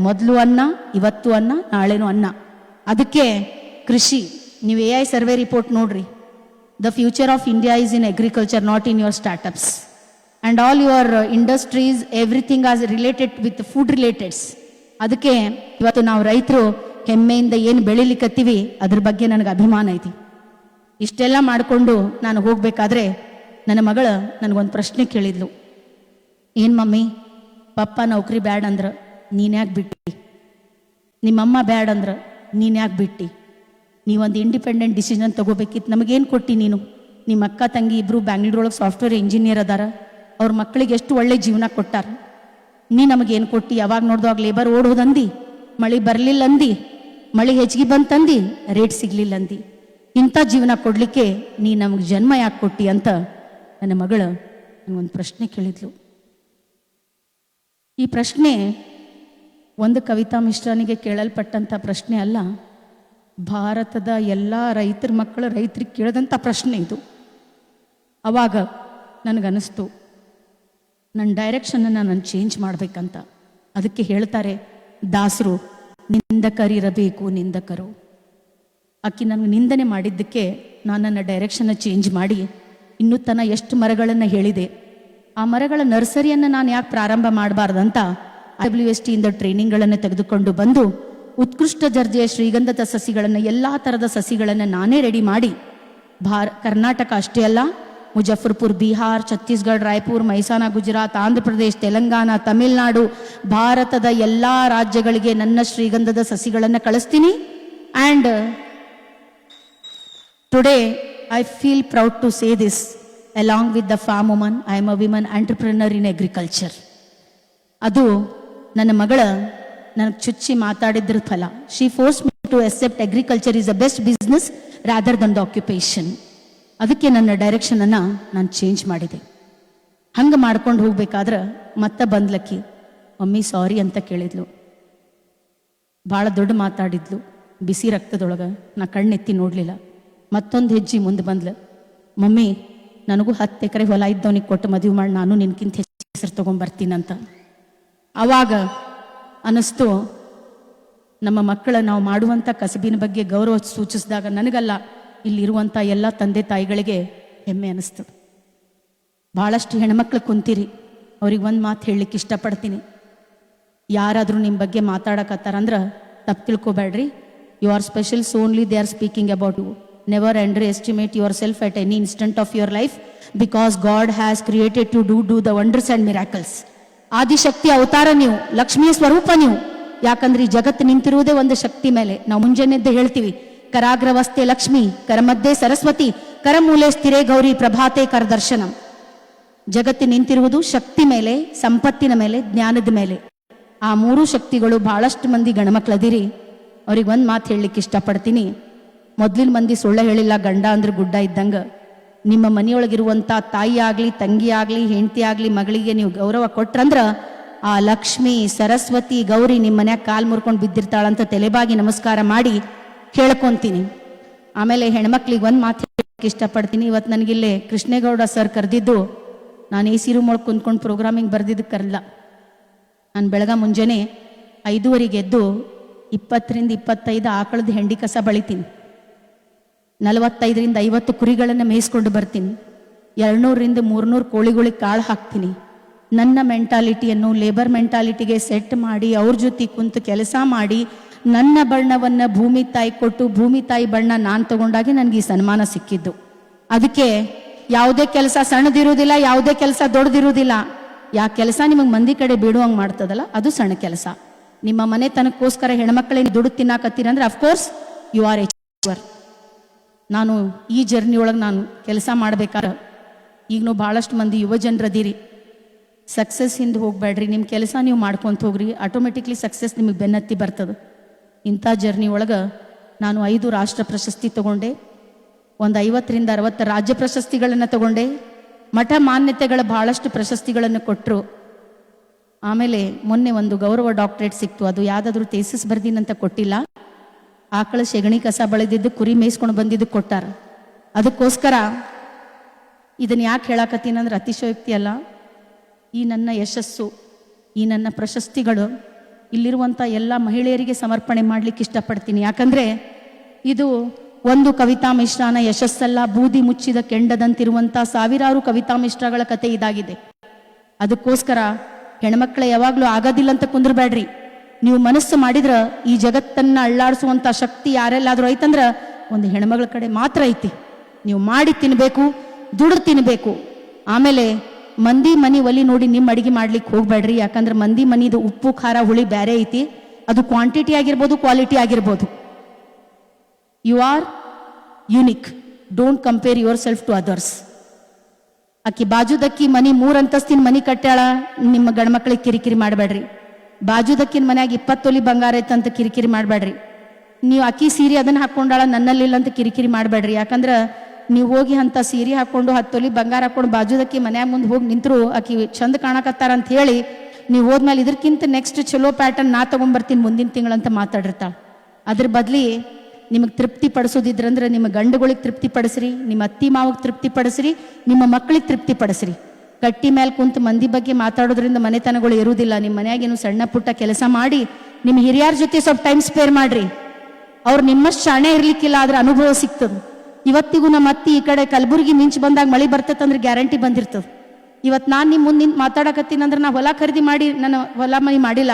ಮೊದಲು ಅನ್ನ, ಇವತ್ತು ಅನ್ನ, ನಾಳೆನೂ ಅನ್ನ. ಅದಕ್ಕೆ ಕೃಷಿ, ನೀವು AI ಸರ್ವೆ ರಿಪೋರ್ಟ್ ನೋಡ್ರಿ. The future of India is in agriculture, not in your startups and all your industries, everything is related with food relateds. ಅದಕ್ಕೆ ಇವತ್ತು ನಾವು ರೈತರು ಹೆಮ್ಮೆಯಿಂದ ಏನು ಬೆಳಿಲಿಕ್ಕತ್ತೀವಿ ಅದ್ರ ಬಗ್ಗೆ ನನಗೆ ಅಭಿಮಾನ ಐತಿ. ಇಷ್ಟೆಲ್ಲ ಮಾಡಿಕೊಂಡು ನಾನು ಹೋಗ್ಬೇಕಾದ್ರೆ ನನ್ನ ಮಗಳು ನನಗೊಂದು ಪ್ರಶ್ನೆ ಕೇಳಿದ್ಲು. ಏನು ಮಮ್ಮಿ, ಪಪ್ಪ ನೌಕರಿ ಬ್ಯಾಡ ಅಂದ್ರ ನೀನ್ಯಾಕೆ ಬಿಟ್ಟಿ? ನಿಮ್ಮಮ್ಮ ಬ್ಯಾಡ ಅಂದ್ರ ನೀನ್ಯಾಕೆ ಬಿಟ್ಟಿ? ನೀವೊಂದು ಇಂಡಿಪೆಂಡೆಂಟ್ ಡಿಸಿಷನ್ ತಗೋಬೇಕಿತ್ತು, ನಮಗೇನು ಕೊಟ್ಟಿ ನೀನು? ನಿಮ್ಮ ಅಕ್ಕ ತಂಗಿ ಇಬ್ಬರು ಬ್ಯಾಂಗ್ಳೂರೊಳಗೆ ಸಾಫ್ಟ್ವೇರ್ ಇಂಜಿನಿಯರ್ ಅದಾರ, ಅವ್ರ ಮಕ್ಕಳಿಗೆ ಎಷ್ಟು ಒಳ್ಳೆ ಜೀವನ ಕೊಟ್ಟಾರ. ನೀ ನಮಗೇನು ಕೊಟ್ಟಿ? ಯಾವಾಗ ನೋಡ್ದಾಗ ಲೇಬರ್ ಓಡೋದಂದಿ, ಮಳೆ ಬರಲಿಲ್ಲ ಅಂದಿ, ಮಳೆ ಹೆಚ್ಚಿಗೆ ಬಂತಂದಿ, ರೇಟ್ ಸಿಗ್ಲಿಲ್ಲ ಅಂದಿ. ಇಂಥ ಜೀವನ ಕೊಡಲಿಕ್ಕೆ ನೀ ನಮಗೆ ಜನ್ಮ ಯಾಕೆ ಕೊಟ್ಟಿ ಅಂತ ನನ್ನ ಮಗಳು ನನಗೊಂದು ಪ್ರಶ್ನೆ ಕೇಳಿದ್ಲು. ಈ ಪ್ರಶ್ನೆ ಒಂದು ಕವಿತಾ ಮಿಶ್ರಾನಿಗೆ ಕೇಳಲ್ಪಟ್ಟಂಥ ಪ್ರಶ್ನೆ ಅಲ್ಲ, ಭಾರತದ ಎಲ್ಲ ರೈತರ ಮಕ್ಕಳು ರೈತರಿಗೆ ಕೇಳಿದಂಥ ಪ್ರಶ್ನೆ ಇದು. ಅವಾಗ ನನಗನ್ನಿಸ್ತು ನನ್ನ ಡೈರೆಕ್ಷನನ್ನು ನಾನು ಚೇಂಜ್ ಮಾಡಬೇಕಂತ. ಅದಕ್ಕೆ ಹೇಳ್ತಾರೆ ದಾಸರು, ನಿಂದಕರಿರಬೇಕು ನಿಂದಕರು. ಆಕಿ ನನಗೆ ನಿಂದನೆ ಮಾಡಿದ್ದಕ್ಕೆ ನಾನು ನನ್ನ ಡೈರೆಕ್ಷನ್ನ ಚೇಂಜ್ ಮಾಡಿ ಇನ್ನೂ ತನ ಎಷ್ಟು ಮರಗಳನ್ನು ಹೇಳಿದೆ. ಆ ಮರಗಳ ನರ್ಸರಿಯನ್ನು ನಾನು ಯಾಕೆ ಪ್ರಾರಂಭ ಮಾಡಬಾರ್ದಂತ WST ಇಂದ ಟ್ರೈನಿಂಗ್ಗಳನ್ನು ತೆಗೆದುಕೊಂಡು ಬಂದು ಉತ್ಕೃಷ್ಟ ದರ್ಜೆಯ ಶ್ರೀಗಂಧದ ಸಸಿಗಳನ್ನು, ಎಲ್ಲ ಥರದ ಸಸಿಗಳನ್ನು ನಾನೇ ರೆಡಿ ಮಾಡಿ ಕರ್ನಾಟಕ ಅಷ್ಟೇ ಅಲ್ಲ, ಮುಜಫರ್ಪುರ್, ಬಿಹಾರ್, ಛತ್ತೀಸ್ಗಢ, ರಾಯ್ಪುರ್, ಮೈಸಾನ, ಗುಜರಾತ್, ಆಂಧ್ರ ಪ್ರದೇಶ್, ತೆಲಂಗಾಣ, ತಮಿಳುನಾಡು, ಭಾರತದ ಎಲ್ಲ ರಾಜ್ಯಗಳಿಗೆ ನನ್ನ ಶ್ರೀಗಂಧದ ಸಸಿಗಳನ್ನು ಕಳಿಸ್ತೀನಿ. And today I feel proud to say this along with the farm woman. I am a women entrepreneur in agriculture. ಅದು ನನ್ನ ಮಗಳ ನನಗೆ ಚುಚ್ಚಿ ಮಾತಾಡಿದ್ರ ಫಲ. She force me to accept agriculture is the best business rather than the occupation. ಅದಕ್ಕೆ ನನ್ನ ಡೈರೆಕ್ಷನನ್ನು ನಾನು ಚೇಂಜ್ ಮಾಡಿದೆ. ಹಂಗೆ ಮಾಡ್ಕೊಂಡು ಹೋಗ್ಬೇಕಾದ್ರೆ ಮತ್ತೆ ಬಂದ್ಲಕ್ಕಿ, ಮಮ್ಮಿ ಸಾರಿ ಅಂತ ಕೇಳಿದ್ಲು. ಭಾಳ ದೊಡ್ಡ ಮಾತಾಡಿದ್ಲು, ಬಿಸಿ ರಕ್ತದೊಳಗೆ. ನಾ ಕಣ್ಣೆತ್ತಿ ನೋಡಲಿಲ್ಲ. ಮತ್ತೊಂದು ಹೆಜ್ಜೆ ಮುಂದೆ ಬಂದ್ಲು, ಮಮ್ಮಿ ನನಗೂ 10 ಎಕರೆ ಹೊಲ ಇದ್ದವನಿಗೆ ಕೊಟ್ಟು ಮದುವೆ ಮಾಡಿ ನಾನು ನಿನ್ಕಿಂತ ಹೆಚ್ಚು ಹೆಸರು ತೊಗೊಂಬರ್ತೀನಂತ. ಆವಾಗ ಅನ್ನಿಸ್ತು, ನಮ್ಮ ಮಕ್ಕಳ ನಾವು ಮಾಡುವಂಥ ಕಸಬಿನ ಬಗ್ಗೆ ಗೌರವ ಸೂಚಿಸಿದಾಗ ನನಗಲ್ಲ, ಇಲ್ಲಿರುವಂಥ ಎಲ್ಲ ತಂದೆ ತಾಯಿಗಳಿಗೆ ಹೆಮ್ಮೆ ಅನ್ನಿಸ್ತು. ಭಾಳಷ್ಟು ಹೆಣ್ಮಕ್ಳು ಕುಂತೀರಿ, ಅವ್ರಿಗೆ ಒಂದು ಮಾತು ಹೇಳಲಿಕ್ಕೆ ಇಷ್ಟಪಡ್ತೀನಿ. ಯಾರಾದರೂ ನಿಮ್ಮ ಬಗ್ಗೆ ಮಾತಾಡಕತ್ತಾರಂದ್ರೆ ತಪ್ಪು ತಿಳ್ಕೊಬೇಡ್ರಿ. You are special, so only they are speaking about you. Never underestimate yourself at any instant of your life, because God has created to do the wonders and miracles. Adishakti ಅವತಾರ ನೀವು, ಲಕ್ಷ್ಮಿಯ ಸ್ವರೂಪ ನೀವು. ಯಾಕಂದ್ರೆ ಈ ಜಗತ್ತು ನಿಂತಿರುವುದೇ ಒಂದು ಶಕ್ತಿ ಮೇಲೆ. ನಾವು ಮುಂಜಾನೆದ್ದೇ ಹೇಳ್ತೀವಿ, ಕರಾಗ್ರವಸ್ತೆ ಲಕ್ಷ್ಮಿ, ಕರಮಧ್ಯೆ ಸರಸ್ವತಿ, ಕರಮೂಲೆ ಸ್ಥಿರೇ ಗೌರಿ, ಪ್ರಭಾತೆ ಕರದರ್ಶನಂ. ಜಗತ್ತು ನಿಂತಿರುವುದು ಶಕ್ತಿ ಮೇಲೆ, ಸಂಪತ್ತಿನ ಮೇಲೆ, ಜ್ಞಾನದ ಮೇಲೆ. ಆ 3 ಶಕ್ತಿಗಳು. ಬಹಳಷ್ಟು ಮಂದಿ ಗಣಮಕ್ಳದಿರಿ, ಅವ್ರಿಗೆ ಒಂದು ಮಾತು ಹೇಳಲಿಕ್ಕೆ ಇಷ್ಟಪಡ್ತೀನಿ. ಮೊದಲಿನ ಮಂದಿ ಸುಳ್ಳ ಹೇಳಿಲ್ಲ, ಗಂಡ ಅಂದ್ರೆ ಗುಡ್ಡ ಇದ್ದಂಗೆ. ನಿಮ್ಮ ಮನೆಯೊಳಗಿರುವಂಥ ತಾಯಿ ಆಗಲಿ, ತಂಗಿ ಆಗಲಿ, ಹೆಂಡತಿ ಆಗಲಿ, ಮಗಳಿಗೆ ನೀವು ಗೌರವ ಕೊಟ್ರಂದ್ರೆ ಆ ಲಕ್ಷ್ಮಿ, ಸರಸ್ವತಿ, ಗೌರಿ ನಿಮ್ಮ ಮನ್ಯಾಗ ಕಾಲು ಮುರ್ಕೊಂಡು ಬಿದ್ದಿರ್ತಾಳಂತ ತಲೆಬಾಗಿ ನಮಸ್ಕಾರ ಮಾಡಿ ಕೇಳ್ಕೊತೀನಿ. ಆಮೇಲೆ ಹೆಣ್ಮಕ್ಳಿಗೆ ಒಂದು ಮಾತು ಹೇಳಕ್ಕೆ ಇಷ್ಟಪಡ್ತೀನಿ. ಇವತ್ತು ನನಗಿಲ್ಲೇ ಕೃಷ್ಣೇಗೌಡ ಸರ್ ಕರೆದಿದ್ದು, ನಾನು AC ರೂಮ್ ಒಳಗೆ ಕುಂತ್ಕೊಂಡು ಪ್ರೋಗ್ರಾಮಿಂಗ್ ಬರೆದಿದ್ದಕ್ಕೆ ಕರಲ್ಲ. ನಾನು ಬೆಳಗ್ಗೆ ಮುಂಜಾನೆ 5:30 ಎದ್ದು 20 ರಿಂದ 25 ಆಕಳದ ಹೆಂಡಿ ಕಸ ಬಳಿತೀನಿ. 45 ರಿಂದ 50 ಕುರಿಗಳನ್ನು ಮೇಯಿಸ್ಕೊಂಡು ಬರ್ತೀನಿ. 200 ರಿಂದ 300 ಕೋಳಿಗಳಿಗೆ ಕಾಳು ಹಾಕ್ತೀನಿ. ನನ್ನ ಮೆಂಟಾಲಿಟಿಯನ್ನು ಲೇಬರ್ ಮೆಂಟಾಲಿಟಿಗೆ ಸೆಟ್ ಮಾಡಿ ಅವ್ರ ಜೊತೆ ಕುಂತು ಕೆಲಸ ಮಾಡಿ ನನ್ನ ಬಣ್ಣವನ್ನು ಭೂಮಿ ತಾಯಿ ಕೊಟ್ಟು ಭೂಮಿ ತಾಯಿ ಬಣ್ಣ ನಾನು ತಗೊಂಡಾಗಿ ನನಗೆ ಈ ಸನ್ಮಾನ ಸಿಕ್ಕಿದ್ದು. ಅದಕ್ಕೆ ಯಾವುದೇ ಕೆಲಸ ಸಣ್ಣದಿರುವುದಿಲ್ಲ, ಯಾವುದೇ ಕೆಲಸ ದೊಡ್ಡದಿರುವುದಿಲ್ಲ. ಯಾ ಕೆಲಸ ನಿಮಗೆ ಮಂದಿ ಕಡೆ ಬಿಡುವಂಗೆ ಮಾಡ್ತದಲ್ಲ ಅದು ಸಣ್ಣ ಕೆಲಸ. ನಿಮ್ಮ ಮನೆತನಕ್ಕೋಸ್ಕರ ಹೆಣ್ಮಕ್ಳಿಗೆ ದುಡ್ಡು ತಿನ್ನಾಕತ್ತೀರ ಅಂದ್ರೆ ಅಫ್ಕೋರ್ಸ್ ಯು ಆರ್ ಎ. ನಾನು ಈ ಜರ್ನಿ ಒಳಗೆ ನಾನು ಕೆಲಸ ಮಾಡ್ಬೇಕಾದ್ರೆ ಈಗನೂ ಭಾಳಷ್ಟು ಮಂದಿ ಯುವ ಜನರದೀರಿ. ಸಕ್ಸಸ್ ಹಿಂದೆ ಹೋಗ್ಬೇಡ್ರಿ, ನಿಮ್ಮ ಕೆಲಸ ನೀವು ಮಾಡ್ಕೊಂತ ಹೋಗ್ರಿ, ಆಟೋಮೆಟಿಕ್ಲಿ ಸಕ್ಸಸ್ ನಿಮಗೆ ಬೆನ್ನತ್ತಿ ಬರ್ತದೆ. ಇಂಥ ಜರ್ನಿ ಒಳಗೆ ನಾನು 5 ರಾಷ್ಟ್ರ ಪ್ರಶಸ್ತಿ ತಗೊಂಡೆ, ಒಂದು 50ರಿಂದ 60 ರಾಜ್ಯ ಪ್ರಶಸ್ತಿಗಳನ್ನು ತಗೊಂಡೆ, ಮಠ ಮಾನ್ಯತೆಗಳ ಭಾಳಷ್ಟು ಪ್ರಶಸ್ತಿಗಳನ್ನು ಕೊಟ್ಟರು. ಆಮೇಲೆ ಮೊನ್ನೆ ಒಂದು ಗೌರವ ಡಾಕ್ಟರೇಟ್ ಸಿಕ್ತು. ಅದು ಯಾವುದಾದ್ರೂ ಥೇಸಿಸ್ ಬರ್ದಿನಂತ ಕೊಟ್ಟಿಲ್ಲ, ಆಕಳ ಸೆಗಣಿ ಕಸ ಬೆಳೆದಿದ್ದು ಕುರಿ ಮೇಯಿಸ್ಕೊಂಡು ಬಂದಿದ್ದು ಕೊಟ್ಟಾರ. ಅದಕ್ಕೋಸ್ಕರ ಇದನ್ನು ಯಾಕೆ ಹೇಳಾಕತ್ತೀನಂದ್ರೆ ಅತಿಶಯೋಕ್ತಿ ಅಲ್ಲ. ಈ ನನ್ನ ಯಶಸ್ಸು, ಈ ನನ್ನ ಪ್ರಶಸ್ತಿಗಳು ಇಲ್ಲಿರುವಂಥ ಎಲ್ಲ ಮಹಿಳೆಯರಿಗೆ ಸಮರ್ಪಣೆ ಮಾಡಲಿಕ್ಕೆ ಇಷ್ಟಪಡ್ತೀನಿ. ಯಾಕಂದರೆ ಇದು ಒಂದು ಕವಿತಾ ಮಿಶ್ರನ ಯಶಸ್ಸಲ್ಲ, ಬೂದಿ ಮುಚ್ಚಿದ ಕೆಂಡದಂತಿರುವಂಥ ಸಾವಿರಾರು ಕವಿತಾ ಮಿಶ್ರಗಳ ಕತೆ ಇದಾಗಿದೆ. ಅದಕ್ಕೋಸ್ಕರ ಹೆಣ್ಮಕ್ಳ ಯಾವಾಗಲೂ ಆಗೋದಿಲ್ಲ ಅಂತ ಕುಂದ್ರಬೇಡ್ರಿ. ನೀವು ಮನಸ್ಸು ಮಾಡಿದ್ರೆ ಈ ಜಗತ್ತನ್ನು ಅಳ್ಳಾಡಿಸುವಂಥ ಶಕ್ತಿ ಯಾರೆಲ್ಲಾದರೂ ಐತಂದ್ರೆ ಒಂದು ಹೆಣ್ಮಗಳ ಕಡೆ ಮಾತ್ರ ಐತಿ. ನೀವು ಮಾಡಿ ತಿನ್ನಬೇಕು, ದುಡ್ದು ತಿನ್ನಬೇಕು. ಆಮೇಲೆ ಮಂದಿ ಮನಿ ಒಲಿ ನೋಡಿ ನಿಮ್ಮ ಅಡಿಗೆ ಮಾಡ್ಲಿಕ್ಕೆ ಹೋಗ್ಬೇಡ್ರಿ. ಯಾಕಂದ್ರೆ ಮಂದಿ ಮನಿದು ಉಪ್ಪು ಖಾರ ಹುಳಿ ಬೇರೆ ಐತಿ. ಅದು ಕ್ವಾಂಟಿಟಿ ಆಗಿರ್ಬೋದು, ಕ್ವಾಲಿಟಿ ಆಗಿರ್ಬೋದು. You are unique, don't compare yourself to others. ಆಕಿ ಬಾಜುದಕ್ಕಿ ಮನಿ 3 ಅಂತಸ್ತಿನ ಮನಿ ಕಟ್ಟಾಳ, ನಿಮ್ಮ ಗಂಡ್ಮಕ್ಳಿಗೆ ಕಿರಿಕಿರಿ ಮಾಡಬೇಡ್ರಿ. ಬಾಜುದಕ್ಕಿನ ಮನ್ಯಾಗ 20 ತೊಲಿ ಬಂಗಾರ ಐತಂತ ಕಿರಿಕಿರಿ ಮಾಡಬೇಡ್ರಿ. ನೀವು ಅಕ್ಕಿ ಸೀರೆ ಅದನ್ನು ಹಾಕ್ಕೊಂಡಾಳ ನನ್ನಲ್ಲಿಲ್ಲ ಅಂತ ಕಿರಿಕಿರಿ ಮಾಡಬೇಡ್ರಿ. ಯಾಕಂದ್ರೆ ನೀವು ಹೋಗಿ ಅಂತ ಸೀರೆ ಹಾಕ್ಕೊಂಡು 10 ತೊಲಿ ಬಂಗಾರ ಹಾಕ್ಕೊಂಡು ಬಾಜುದಕ್ಕಿ ಮನ್ಯಾಗ ಮುಂದೆ ಹೋಗಿ ನಿಂತರು ಆಕಿ ಚಂದ ಕಾಣಕತ್ತಾರ ಅಂತ ಹೇಳಿ ನೀವು ಹೋದ್ಮೇಲೆ ಇದಕ್ಕಿಂತ ನೆಕ್ಸ್ಟ್ ಚಲೋ ಪ್ಯಾಟರ್ನ್ ನಾ ತೊಗೊಂಬರ್ತೀನಿ ಮುಂದಿನ ತಿಂಗಳಂತ ಮಾತಾಡಿರ್ತಾಳೆ. ಅದ್ರ ಬದಲಿ ನಿಮಗೆ ತೃಪ್ತಿ ಪಡಿಸೋದಿದ್ರಂದ್ರೆ ನಿಮ್ಮ ಗಂಡುಗಳಿಗೆ ತೃಪ್ತಿ ಪಡಿಸ್ರಿ, ನಿಮ್ಮ ಅತ್ತಿ ಮಾವಿಗೆ ತೃಪ್ತಿ ಪಡಿಸ್ರಿ, ನಿಮ್ಮ ಮಕ್ಕಳಿಗೆ ತೃಪ್ತಿ ಪಡಿಸ್ರಿ. ಕಟ್ಟಿ ಮೇಲೆ ಕುಂತು ಮಂದಿ ಬಗ್ಗೆ ಮಾತಾಡೋದ್ರಿಂದ ಮನೆತನಗಳು ಇರುವುದಿಲ್ಲ. ನಿಮ್ಮ ಮನೆಯಾಗೇನು ಸಣ್ಣ ಪುಟ್ಟ ಕೆಲಸ ಮಾಡಿ ನಿಮ್ಮ ಹಿರಿಯರ ಜೊತೆ ಸ್ವಲ್ಪ ಟೈಮ್ ಸ್ಪೇರ್ ಮಾಡ್ರಿ. ಅವ್ರು ನಿಮ್ಮಷ್ಟು ಶಾಣೆ ಇರ್ಲಿಕ್ಕಿಲ್ಲ, ಆದ್ರೆ ಅನುಭವ ಸಿಗ್ತದೆ. ಇವತ್ತಿಗೂ ನಮ್ಮ ಅತ್ತಿ ಈ ಕಡೆ ಕಲಬುರಗಿ ಮಿಂಚು ಬಂದಾಗ ಮಳೆ ಬರ್ತದಂದ್ರೆ ಗ್ಯಾರಂಟಿ ಬಂದಿರ್ತದೆ. ಇವತ್ತು ನಾನು ನಿಮ್ಮ ಮುಂದೆ ನಿಂತು ಮಾತಾಡಕತ್ತೀನಿ ಅಂದ್ರೆ ನಾ ಹೊಲ ಖರೀದಿ ಮಾಡಿ ನನ್ನ ಹೊಲ ಮನೆ ಮಾಡಿಲ್ಲ,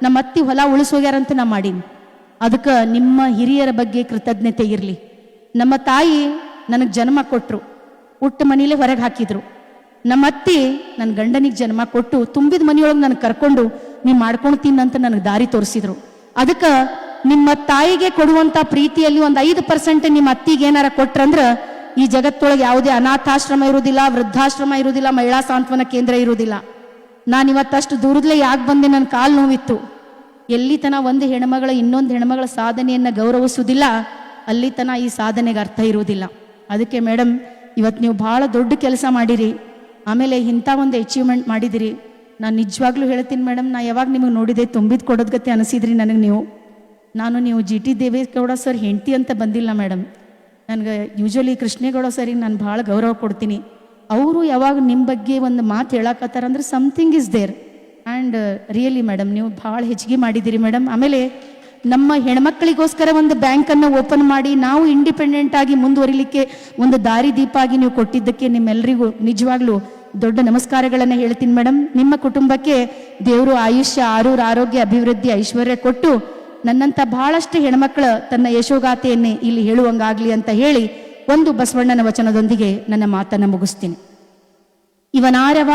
ನಮ್ಮ ಅತ್ತಿ ಹೊಲ ಉಳಿಸೋಗ್ಯಾರಂತ ನಾ ಮಾಡೀನಿ. ಅದಕ್ಕೆ ನಿಮ್ಮ ಹಿರಿಯರ ಬಗ್ಗೆ ಕೃತಜ್ಞತೆ ಇರಲಿ. ನಮ್ಮ ತಾಯಿ ನನಗೆ ಜನ್ಮ ಕೊಟ್ಟರು, ಹುಟ್ಟ ಮನೇಲೆ ಹೊರಗೆ ಹಾಕಿದ್ರು. ನಮ್ಮ ಅತ್ತಿ ನನ್ನ ಗಂಡನಿಗೆ ಜನ್ಮ ಕೊಟ್ಟು ತುಂಬಿದ ಮನೆಯೊಳಗೆ ನನಗೆ ಕರ್ಕೊಂಡು ನೀವು ಮಾಡ್ಕೊಂಡು ತಿನ್ನಂತ ನನಗೆ ದಾರಿ ತೋರಿಸಿದ್ರು. ಅದಕ್ಕೆ ನಿಮ್ಮ ತಾಯಿಗೆ ಕೊಡುವಂಥ ಪ್ರೀತಿಯಲ್ಲಿ ಒಂದು 5% ನಿಮ್ಮ ಅತ್ತಿಗೆ ಏನಾರ ಕೊಟ್ರಂದ್ರೆ ಈ ಜಗತ್ತೊಳಗೆ ಯಾವುದೇ ಅನಾಥಾಶ್ರಮ ಇರುವುದಿಲ್ಲ, ವೃದ್ಧಾಶ್ರಮ ಇರುವುದಿಲ್ಲ, ಮಹಿಳಾ ಸಾಂತ್ವನ ಕೇಂದ್ರ ಇರುವುದಿಲ್ಲ. ನಾನು ಇವತ್ತಷ್ಟು ದೂರದಲ್ಲೇ ಯಾಕೆ ಬಂದೆ, ನನ್ನ ಕಾಲು ನೋವಿತ್ತು. ಎಲ್ಲಿ ತನ ಒಂದು ಹೆಣ್ಮಗಳ ಇನ್ನೊಂದು ಹೆಣ್ಮಗಳ ಸಾಧನೆಯನ್ನು ಗೌರವಿಸುವುದಿಲ್ಲ, ಅಲ್ಲಿ ತನ ಈ ಸಾಧನೆಗೆ ಅರ್ಥ ಇರುವುದಿಲ್ಲ. ಅದಕ್ಕೆ ಮೇಡಮ್ ಇವತ್ತು ನೀವು ಭಾಳ ದೊಡ್ಡ ಕೆಲಸ ಮಾಡಿರಿ, ಆಮೇಲೆ ಇಂಥ ಒಂದು ಅಚೀವ್ಮೆಂಟ್ ಮಾಡಿದಿರಿ. ನಾನು ನಿಜವಾಗ್ಲೂ ಹೇಳ್ತೀನಿ ಮೇಡಮ್, ನಾ ಯಾವಾಗ ನಿಮಗೆ ನೋಡಿದೆ ತುಂಬಿದ ಕೊಡೋದ್ ಗತೆ ಅನಿಸಿದ್ರಿ ನನಗೆ. ನೀವು GT ದೇವೇಗೌಡ ಸರ್ ಹೆಂಡತಿ ಅಂತ ಬಂದಿಲ್ಲ ಮೇಡಮ್. ನನಗೆ ಯೂಶ್ವಲಿ ಕೃಷ್ಣೇಗೌಡ ಸರಿಗೆ ನಾನು ಭಾಳ ಗೌರವ ಕೊಡ್ತೀನಿ. ಅವರು ಯಾವಾಗ ನಿಮ್ಮ ಬಗ್ಗೆ ಒಂದು ಮಾತು ಹೇಳಕತ್ತಾರಂದ್ರೆ something is there. And really madam ನೀವು ಭಾಳ ಹೆಚ್ಚಿಗೆ ಮಾಡಿದ್ದೀರಿ ಮೇಡಮ್. ಆಮೇಲೆ ನಮ್ಮ ಹೆಣ್ಮಕ್ಳಿಗೋಸ್ಕರ ಒಂದು ಬ್ಯಾಂಕನ್ನು ಓಪನ್ ಮಾಡಿ ನಾವು ಇಂಡಿಪೆಂಡೆಂಟ್ ಆಗಿ ಮುಂದುವರಿಲಿಕ್ಕೆ ಒಂದು ದಾರಿ ದೀಪ ಆಗಿ ನೀವು ಕೊಟ್ಟಿದ್ದಕ್ಕೆ ನಿಮ್ಮೆಲ್ಲರಿಗೂ ನಿಜವಾಗ್ಲೂ ದೊಡ್ಡ ನಮಸ್ಕಾರಗಳನ್ನು ಹೇಳ್ತೀನಿ ಮೇಡಮ್. ನಿಮ್ಮ ಕುಟುಂಬಕ್ಕೆ ದೇವರು ಆಯುಷ್ಯ, ಆರೋಗ್ಯ, ಅಭಿವೃದ್ಧಿ, ಐಶ್ವರ್ಯ ಕೊಟ್ಟು ನನ್ನಂಥ ಬಹಳಷ್ಟು ಹೆಣ್ಮಕ್ಳು ತನ್ನ ಯಶೋಗಾಥೆಯನ್ನೇ ಇಲ್ಲಿ ಹೇಳುವಂಗಾಗಲಿ ಅಂತ ಹೇಳಿ ಒಂದು ಬಸವಣ್ಣನ ವಚನದೊಂದಿಗೆ ನನ್ನ ಮಾತನ್ನು ಮುಗಿಸ್ತೀನಿ. ಇವನಾರವ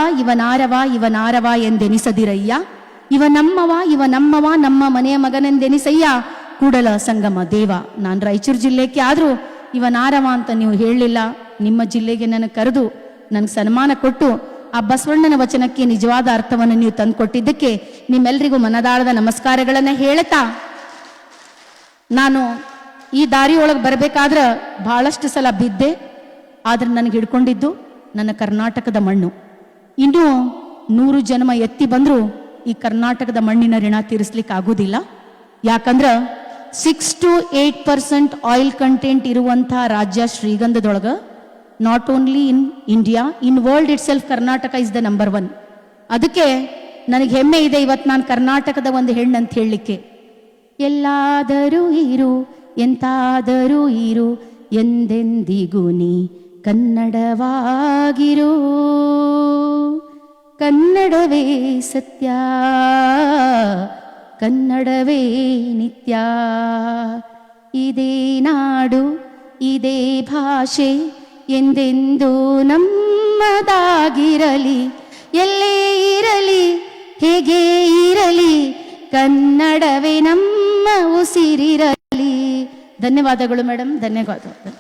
ಎಂದೆನಿಸದಿರಯ್ಯ, ಇವನಮ್ಮವ ನಮ್ಮ ಮನೆಯ ಮಗನೆಂದೆನಿಸಯ್ಯ, ಕೂಡಲ ಸಂಗಮ ದೇವ. ನಾನು ರಾಯಚೂರು ಜಿಲ್ಲೆಗೆ ಆದರೂ ಇವನಾರವ ಅಂತ ನೀವು ಹೇಳಲಿಲ್ಲ. ನಿಮ್ಮ ಜಿಲ್ಲೆಗೆ ನನಗೆ ಕರೆದು ನನಗೆ ಸನ್ಮಾನ ಕೊಟ್ಟು ಆ ಬಸವಣ್ಣನ ವಚನಕ್ಕೆ ನಿಜವಾದ ಅರ್ಥವನ್ನು ನೀವು ತಂದುಕೊಟ್ಟಿದ್ದಕ್ಕೆ ನಿಮ್ಮೆಲ್ಲರಿಗೂ ಮನದಾಳದ ನಮಸ್ಕಾರಗಳನ್ನು ಹೇಳ್ತಾ, ನಾನು ಈ ದಾರಿಯೊಳಗೆ ಬರಬೇಕಾದ್ರೆ ಬಹಳಷ್ಟು ಸಲ ಬಿದ್ದೆ. ಆದ್ರೆ ನನಗೆ ಹಿಡ್ಕೊಂಡಿದ್ದು ನನ್ನ ಕರ್ನಾಟಕದ ಮಣ್ಣು. ಇನ್ನೂ 100 ಜನ್ಮ ಎತ್ತಿ ಬಂದರೂ ಈ ಕರ್ನಾಟಕದ ಮಣ್ಣಿನ ಋಣ ತೀರಿಸ್ಲಿಕ್ಕೆ ಆಗೋದಿಲ್ಲ. ಯಾಕಂದ್ರೆ 6 to 8% ಆಯಿಲ್ ಕಂಟೆಂಟ್ ಇರುವಂಥ ರಾಜ್ಯ ಶ್ರೀಗಂಧದೊಳಗೆ, not only in India, in world itself Karnataka is the number 1. ಅದಕ್ಕೆ ನನಗೆ ಹೆಮ್ಮೆ ಇದೆ ಇವತ್ತು ನಾನು ಕರ್ನಾಟಕದ ಒಂದು ಹೆಣ್ಣು ಅಂತ ಹೇಳಲಿಕ್ಕೆ. ಎಲ್ಲಾದರೂ ಇರು, ಎಂತಾದರೂ ಇರು, ಎಂದೆಂದಿಗೂ ನೀ ಕನ್ನಡವಾಗಿರು. ಕನ್ನಡವೇ ಸತ್ಯ, ಕನ್ನಡವೇ ನಿತ್ಯ. ಇದೇ ನಾಡು, ಇದೇ ಭಾಷೆ, ಎಂದೆಂದೂ ನಮ್ಮದಾಗಿರಲಿ. ಎಲ್ಲೇ ಇರಲಿ ಹೇಗೆ ಇರಲಿ ಕನ್ನಡವೇ ನಮ್ಮ ಉಸಿರಿರಲಿ. ಧನ್ಯವಾದಗಳು ಮೇಡಮ್, ಧನ್ಯವಾದಗಳು.